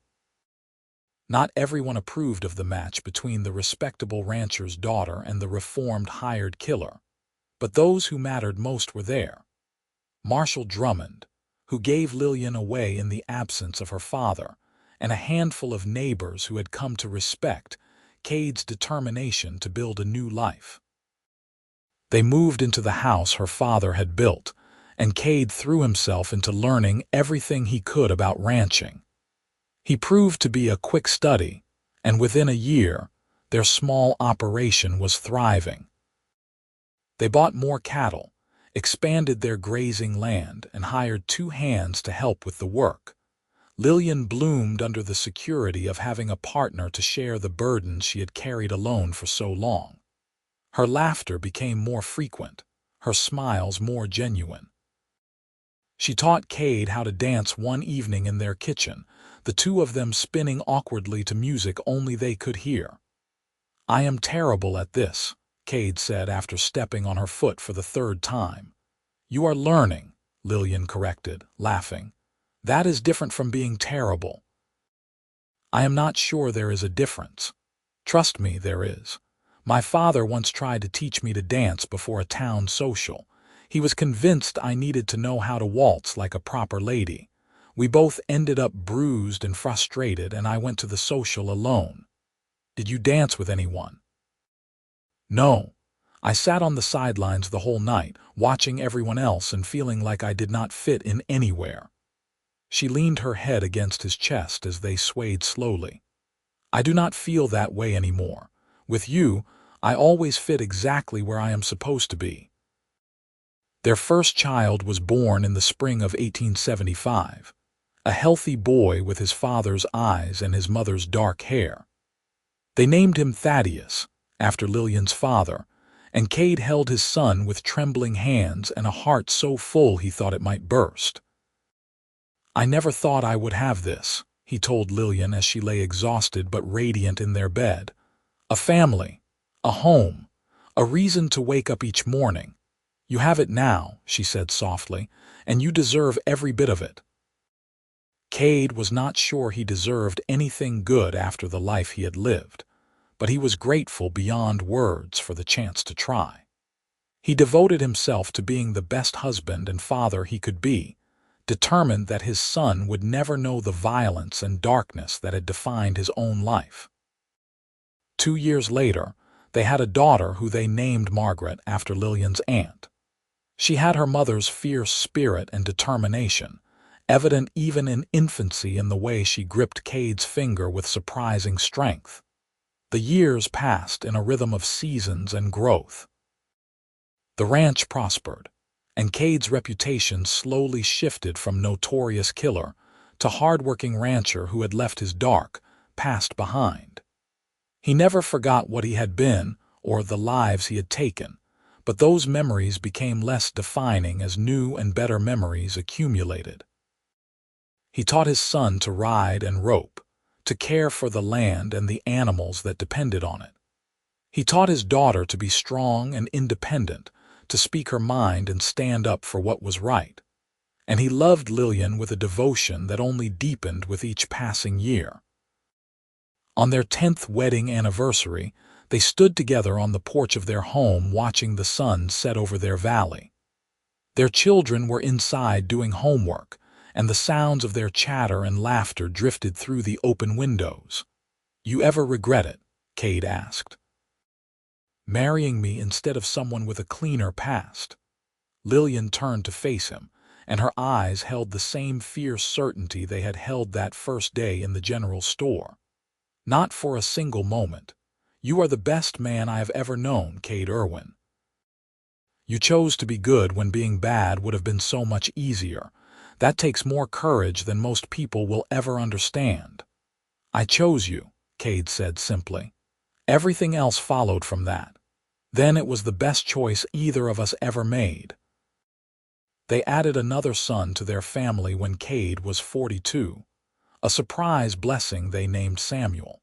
Not everyone approved of the match between the respectable rancher's daughter and the reformed hired killer, but those who mattered most were there. Marshall Drummond, who gave Lillian away in the absence of her father, and a handful of neighbors who had come to respect Cade's determination to build a new life. They moved into the house her father had built, and Cade threw himself into learning everything he could about ranching. He proved to be a quick study, and within a year, their small operation was thriving. They bought more cattle, expanded their grazing land, and hired 2 hands to help with the work. Lillian bloomed under the security of having a partner to share the burdens she had carried alone for so long. Her laughter became more frequent, her smiles more genuine. She taught Cade how to dance one evening in their kitchen, the two of them spinning awkwardly to music only they could hear. I am terrible at this, Cade said after stepping on her foot for the 3rd time. You are learning, Lillian corrected, laughing. That is different from being terrible. I am not sure there is a difference. Trust me, there is. My father once tried to teach me to dance before a town social. He was convinced I needed to know how to waltz like a proper lady. We both ended up bruised and frustrated, and I went to the social alone. Did you dance with anyone? No. I sat on the sidelines the whole night, watching everyone else and feeling like I did not fit in anywhere. She leaned her head against his chest as they swayed slowly. I do not feel that way anymore. With you, I always fit exactly where I am supposed to be. Their first child was born in the spring of 1875, a healthy boy with his father's eyes and his mother's dark hair. They named him Thaddeus, after Lillian's father, and Cade held his son with trembling hands and a heart so full he thought it might burst. I never thought I would have this, he told Lillian as she lay exhausted but radiant in their bed. A family, a home, a reason to wake up each morning. You have it now, she said softly, and you deserve every bit of it. Cade was not sure he deserved anything good after the life he had lived, but he was grateful beyond words for the chance to try. He devoted himself to being the best husband and father he could be, determined that his son would never know the violence and darkness that had defined his own life. 2 years later, they had a daughter who they named Margaret after Lillian's aunt. She had her mother's fierce spirit and determination, evident even in infancy in the way she gripped Cade's finger with surprising strength. The years passed in a rhythm of seasons and growth. The ranch prospered, and Cade's reputation slowly shifted from notorious killer to hard-working rancher who had left his dark past behind. He never forgot what he had been or the lives he had taken, but those memories became less defining as new and better memories accumulated. He taught his son to ride and rope, to care for the land and the animals that depended on it. He taught his daughter to be strong and independent, to speak her mind and stand up for what was right. And he loved Lillian with a devotion that only deepened with each passing year. On their 10th wedding anniversary, they stood together on the porch of their home watching the sun set over their valley. Their children were inside doing homework, and the sounds of their chatter and laughter drifted through the open windows. "You ever regret it?" Cade asked. "Marrying me instead of someone with a cleaner past." Lillian turned to face him, and her eyes held the same fierce certainty they had held that first day in the general store. "Not for a single moment. You are the best man I have ever known, Cade Irwin. You chose to be good when being bad would have been so much easier. That takes more courage than most people will ever understand." "I chose you," Cade said simply. "Everything else followed from that. Then it was the best choice either of us ever made." They added another son to their family when Cade was 42, a surprise blessing they named Samuel.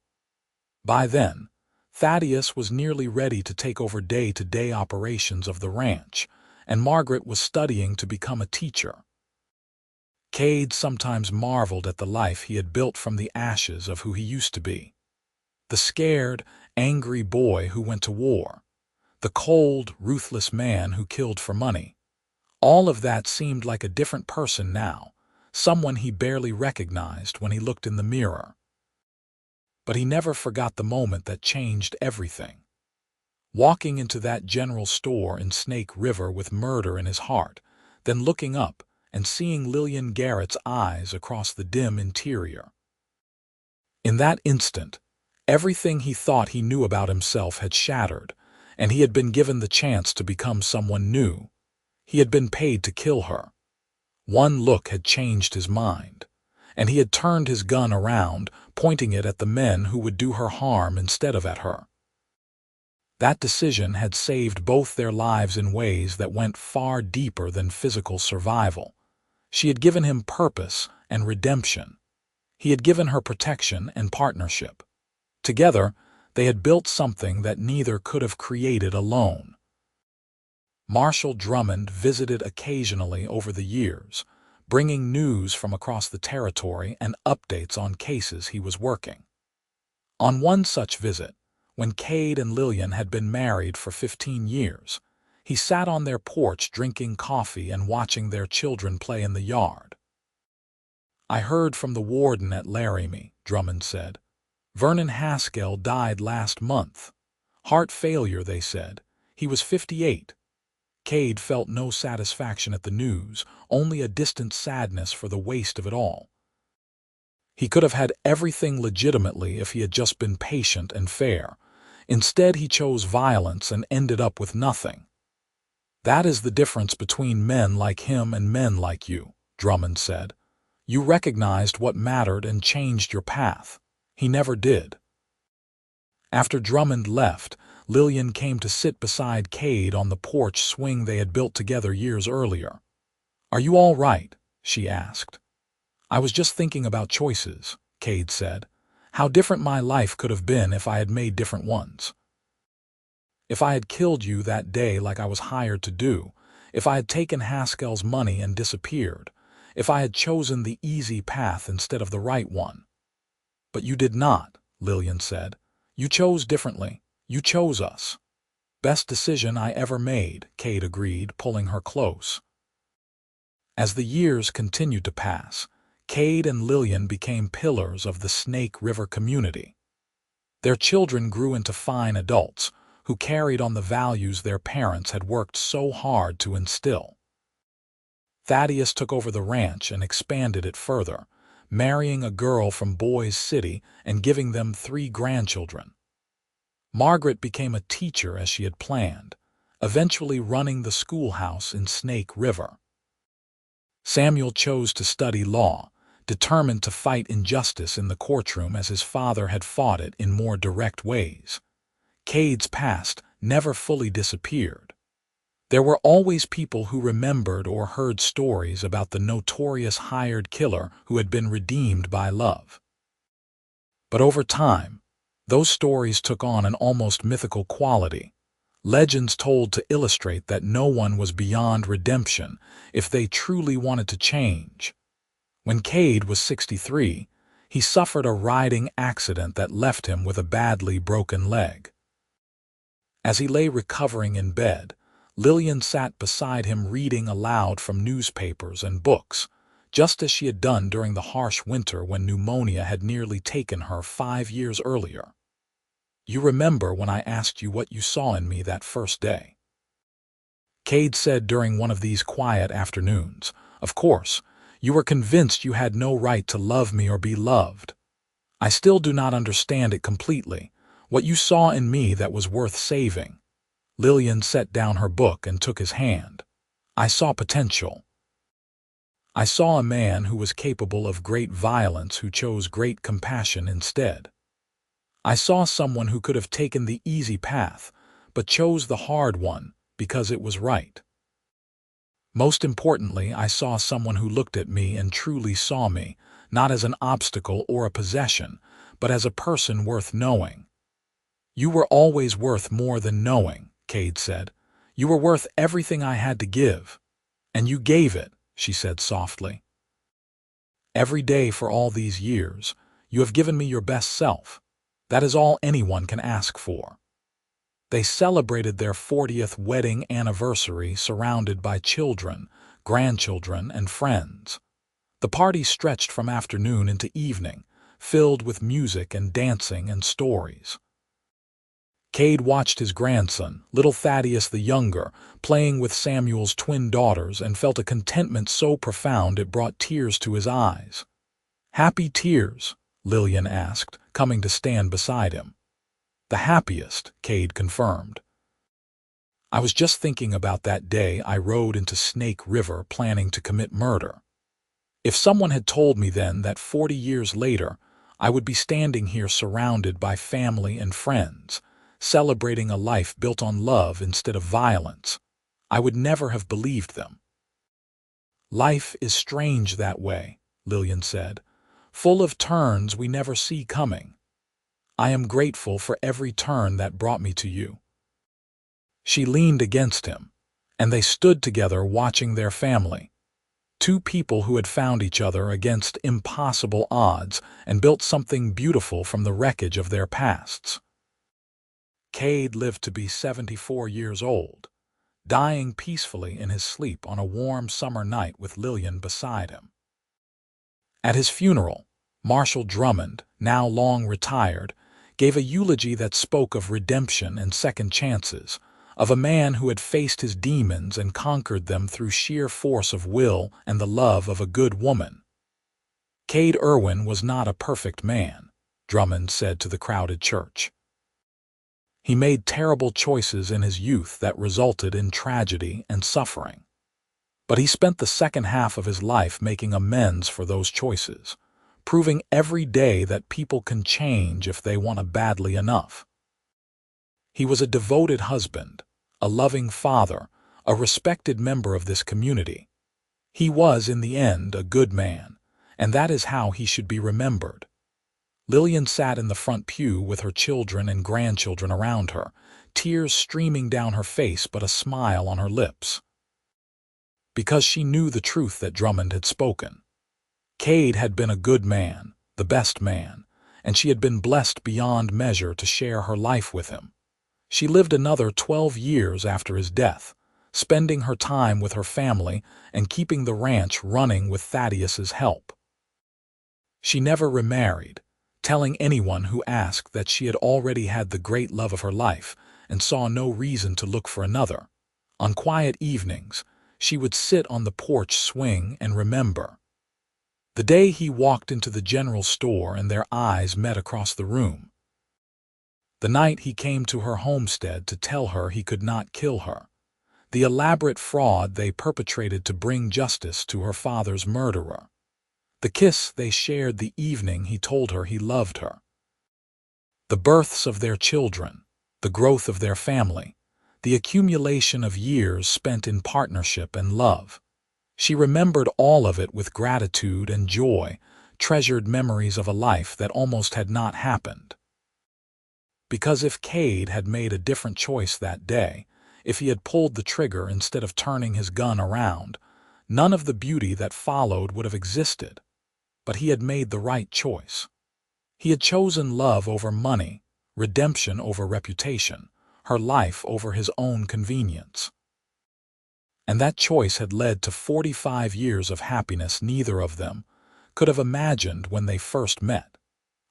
By then, Thaddeus was nearly ready to take over day-to-day operations of the ranch, and Margaret was studying to become a teacher. Cade sometimes marveled at the life he had built from the ashes of who he used to be. The scared, angry boy who went to war. The cold, ruthless man who killed for money. All of that seemed like a different person now, someone he barely recognized when he looked in the mirror. But he never forgot the moment that changed everything. Walking into that general store in Snake River with murder in his heart, then looking up and seeing Lillian Garrett's eyes across the dim interior. In that instant, everything he thought he knew about himself had shattered, and he had been given the chance to become someone new. He had been paid to kill her. One look had changed his mind, and he had turned his gun around, pointing it at the men who would do her harm instead of at her. That decision had saved both their lives in ways that went far deeper than physical survival. She had given him purpose and redemption. He had given her protection and partnership. Together, they had built something that neither could have created alone. Marshal Drummond visited occasionally over the years, bringing news from across the territory and updates on cases he was working. On one such visit, when Cade and Lillian had been married for 15 years, he sat on their porch drinking coffee and watching their children play in the yard. "I heard from the warden at Laramie," Drummond said. "Vernon Haskell died last month. Heart failure, they said. He was 58. Cade felt no satisfaction at the news, only a distant sadness for the waste of it all. He could have had everything legitimately if he had just been patient and fair. Instead, he chose violence and ended up with nothing. "That is the difference between men like him and men like you," Drummond said. "You recognized what mattered and changed your path. He never did." After Drummond left, Lillian came to sit beside Cade on the porch swing they had built together years earlier. "Are you all right?" she asked. "I was just thinking about choices," Cade said. "How different my life could have been if I had made different ones. If I had killed you that day like I was hired to do, if I had taken Haskell's money and disappeared, if I had chosen the easy path instead of the right one." "But you did not," Lillian said. "You chose differently. You chose us." "Best decision I ever made," Cade agreed, pulling her close. As the years continued to pass, Cade and Lillian became pillars of the Snake River community. Their children grew into fine adults who carried on the values their parents had worked so hard to instill. Thaddeus took over the ranch and expanded it further, marrying a girl from Boise City and giving them 3 grandchildren. Margaret became a teacher as she had planned, eventually running the schoolhouse in Snake River. Samuel chose to study law, determined to fight injustice in the courtroom as his father had fought it in more direct ways. Cade's past never fully disappeared. There were always people who remembered or heard stories about the notorious hired killer who had been redeemed by love. But over time, those stories took on an almost mythical quality, legends told to illustrate that no one was beyond redemption if they truly wanted to change. When Cade was 63, he suffered a riding accident that left him with a badly broken leg. As he lay recovering in bed, Lillian sat beside him reading aloud from newspapers and books, just as she had done during the harsh winter when pneumonia had nearly taken her 5 years earlier. "You remember when I asked you what you saw in me that first day?" Cade said during one of these quiet afternoons. "Of course, you were convinced you had no right to love me or be loved. I still do not understand it completely. What you saw in me that was worth saving." Lillian set down her book and took his hand. "I saw potential. I saw a man who was capable of great violence who chose great compassion instead. I saw someone who could have taken the easy path, but chose the hard one because it was right. Most importantly, I saw someone who looked at me and truly saw me, not as an obstacle or a possession, but as a person worth knowing." "You were always worth more than knowing," Cade said. "You were worth everything I had to give. And you gave it," she said softly. "Every day for all these years, you have given me your best self. That is all anyone can ask for." They celebrated their 40th wedding anniversary surrounded by children, grandchildren, and friends. The party stretched from afternoon into evening, filled with music and dancing and stories. Cade watched his grandson, little Thaddeus the younger, playing with Samuel's twin daughters and felt a contentment so profound it brought tears to his eyes. "Happy tears?" Lillian asked, coming to stand beside him. "The happiest," Cade confirmed. "I was just thinking about that day I rode into Snake River planning to commit murder. If someone had told me then that 40 years later I would be standing here surrounded by family and friends, celebrating a life built on love instead of violence, I would never have believed them." "Life is strange that way," Lillian said, "full of turns we never see coming. I am grateful for every turn that brought me to you." She leaned against him, and they stood together watching their family. Two people who had found each other against impossible odds and built something beautiful from the wreckage of their pasts. Cade lived to be 74 years old, dying peacefully in his sleep on a warm summer night with Lillian beside him. At his funeral, Marshal Drummond, now long retired, gave a eulogy that spoke of redemption and second chances, of a man who had faced his demons and conquered them through sheer force of will and the love of a good woman. "Cade Irwin was not a perfect man," Drummond said to the crowded church. "He made terrible choices in his youth that resulted in tragedy and suffering. But he spent the second half of his life making amends for those choices, proving every day that people can change if they want to badly enough. He was a devoted husband, a loving father, a respected member of this community. He was, in the end, a good man, and that is how he should be remembered." Lillian sat in the front pew with her children and grandchildren around her, tears streaming down her face but a smile on her lips. Because she knew the truth that Drummond had spoken. Cade had been a good man, the best man, and she had been blessed beyond measure to share her life with him. She lived another 12 years after his death, spending her time with her family and keeping the ranch running with Thaddeus's help. She never remarried, telling anyone who asked that she had already had the great love of her life and saw no reason to look for another. On quiet evenings, she would sit on the porch swing and remember. The day he walked into the general store and their eyes met across the room. The night he came to her homestead to tell her he could not kill her. The elaborate fraud they perpetrated to bring justice to her father's murderer. The kiss they shared the evening he told her he loved her. The births of their children, the growth of their family, the accumulation of years spent in partnership and love. She remembered all of it with gratitude and joy, treasured memories of a life that almost had not happened. Because if Cade had made a different choice that day, if he had pulled the trigger instead of turning his gun around, none of the beauty that followed would have existed. But he had made the right choice. He had chosen love over money, redemption over reputation, her life over his own convenience. And that choice had led to 45 years of happiness neither of them could have imagined when they first met.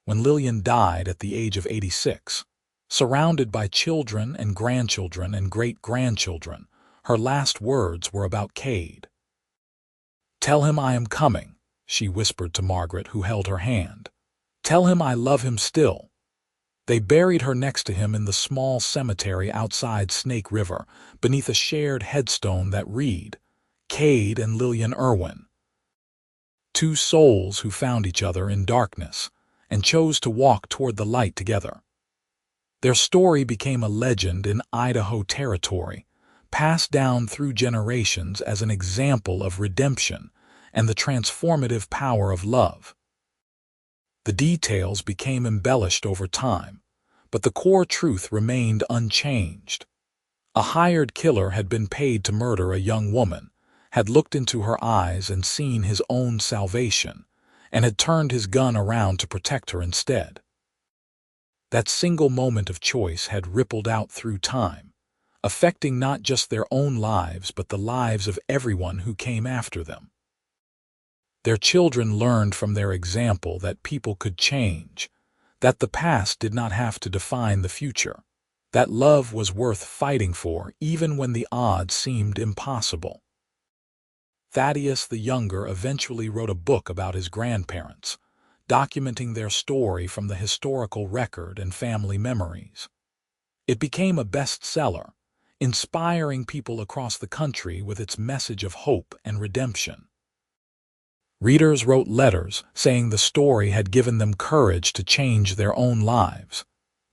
When Lillian died at the age of 86, surrounded by children and grandchildren and great-grandchildren, her last words were about Cade. "Tell him I am coming," she whispered to Margaret, who held her hand. "Tell him I love him still." They buried her next to him in the small cemetery outside Snake River, beneath a shared headstone that read, "Cade and Lillian Irwin." Two souls who found each other in darkness and chose to walk toward the light together. Their story became a legend in Idaho territory, passed down through generations as an example of redemption and the transformative power of love. The details became embellished over time, but the core truth remained unchanged. A hired killer had been paid to murder a young woman, had looked into her eyes and seen his own salvation, and had turned his gun around to protect her instead. That single moment of choice had rippled out through time, affecting not just their own lives but the lives of everyone who came after them. Their children learned from their example that people could change, that the past did not have to define the future, that love was worth fighting for even when the odds seemed impossible. Thaddeus the Younger eventually wrote a book about his grandparents, documenting their story from the historical record and family memories. It became a bestseller, inspiring people across the country with its message of hope and redemption. Readers wrote letters saying the story had given them courage to change their own lives,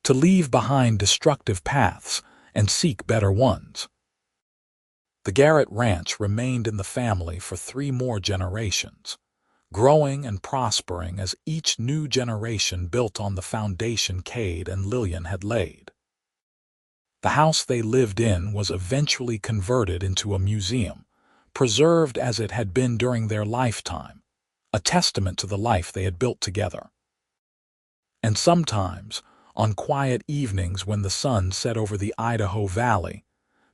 to leave behind destructive paths and seek better ones. The Garrett Ranch remained in the family for 3 more generations, growing and prospering as each new generation built on the foundation Cade and Lillian had laid. The house they lived in was eventually converted into a museum, preserved as it had been during their lifetime, a testament to the life they had built together. And sometimes, on quiet evenings when the sun set over the Idaho Valley,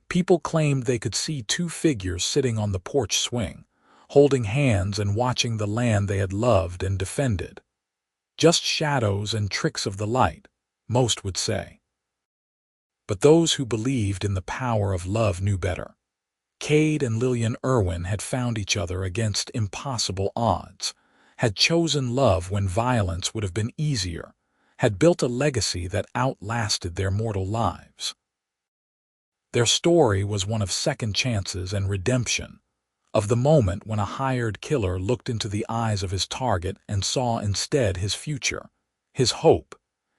people claimed they could see 2 figures sitting on the porch swing, holding hands and watching the land they had loved and defended. Just shadows and tricks of the light, most would say. But those who believed in the power of love knew better. Cade and Lillian Irwin had found each other against impossible odds, had chosen love when violence would have been easier, had built a legacy that outlasted their mortal lives. Their story was one of second chances and redemption, of the moment when a hired killer looked into the eyes of his target and saw instead his future, his hope,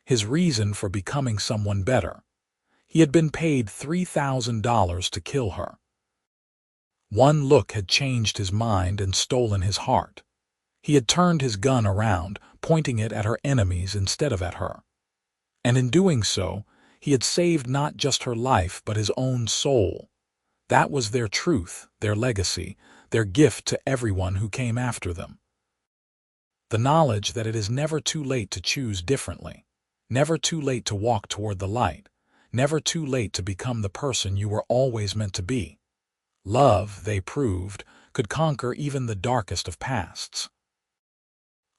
his reason for becoming someone better. He had been paid $3,000 to kill her. One look had changed his mind and stolen his heart. He had turned his gun around, pointing it at her enemies instead of at her. And in doing so, he had saved not just her life but his own soul. That was their truth, their legacy, their gift to everyone who came after them. The knowledge that it is never too late to choose differently, never too late to walk toward the light, never too late to become the person you were always meant to be. Love, they proved, could conquer even the darkest of pasts.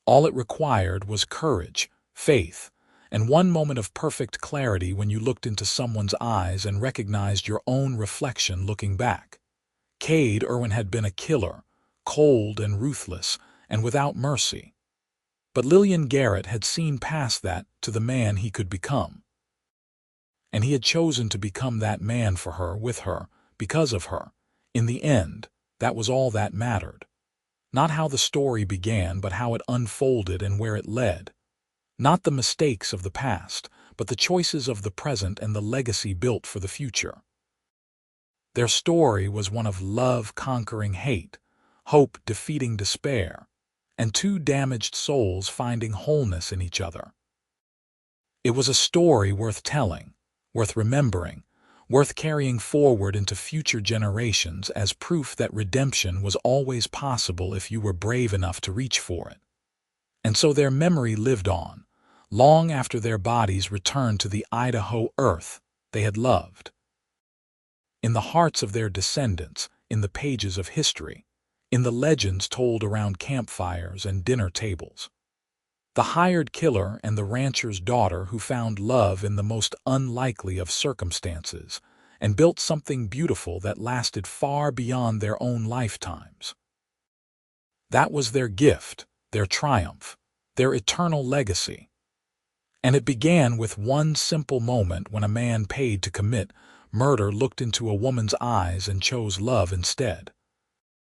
All it required was courage, faith, and one moment of perfect clarity when you looked into someone's eyes and recognized your own reflection looking back. Cade Irwin had been a killer, cold and ruthless, and without mercy. But Lillian Garrett had seen past that to the man he could become. And he had chosen to become that man for her, with her, because of her. In the end, that was all that mattered. Not how the story began, but how it unfolded and where it led. Not the mistakes of the past, but the choices of the present and the legacy built for the future. Their story was one of love conquering hate, hope defeating despair, and two damaged souls finding wholeness in each other. It was a story worth telling, worth remembering, worth carrying forward into future generations as proof that redemption was always possible if you were brave enough to reach for it. And so their memory lived on, long after their bodies returned to the Idaho earth they had loved. In the hearts of their descendants, in the pages of history, in the legends told around campfires and dinner tables. The hired killer and the rancher's daughter who found love in the most unlikely of circumstances and built something beautiful that lasted far beyond their own lifetimes. That was their gift, their triumph, their eternal legacy. And it began with one simple moment when a man paid to commit murder looked into a woman's eyes and chose love instead.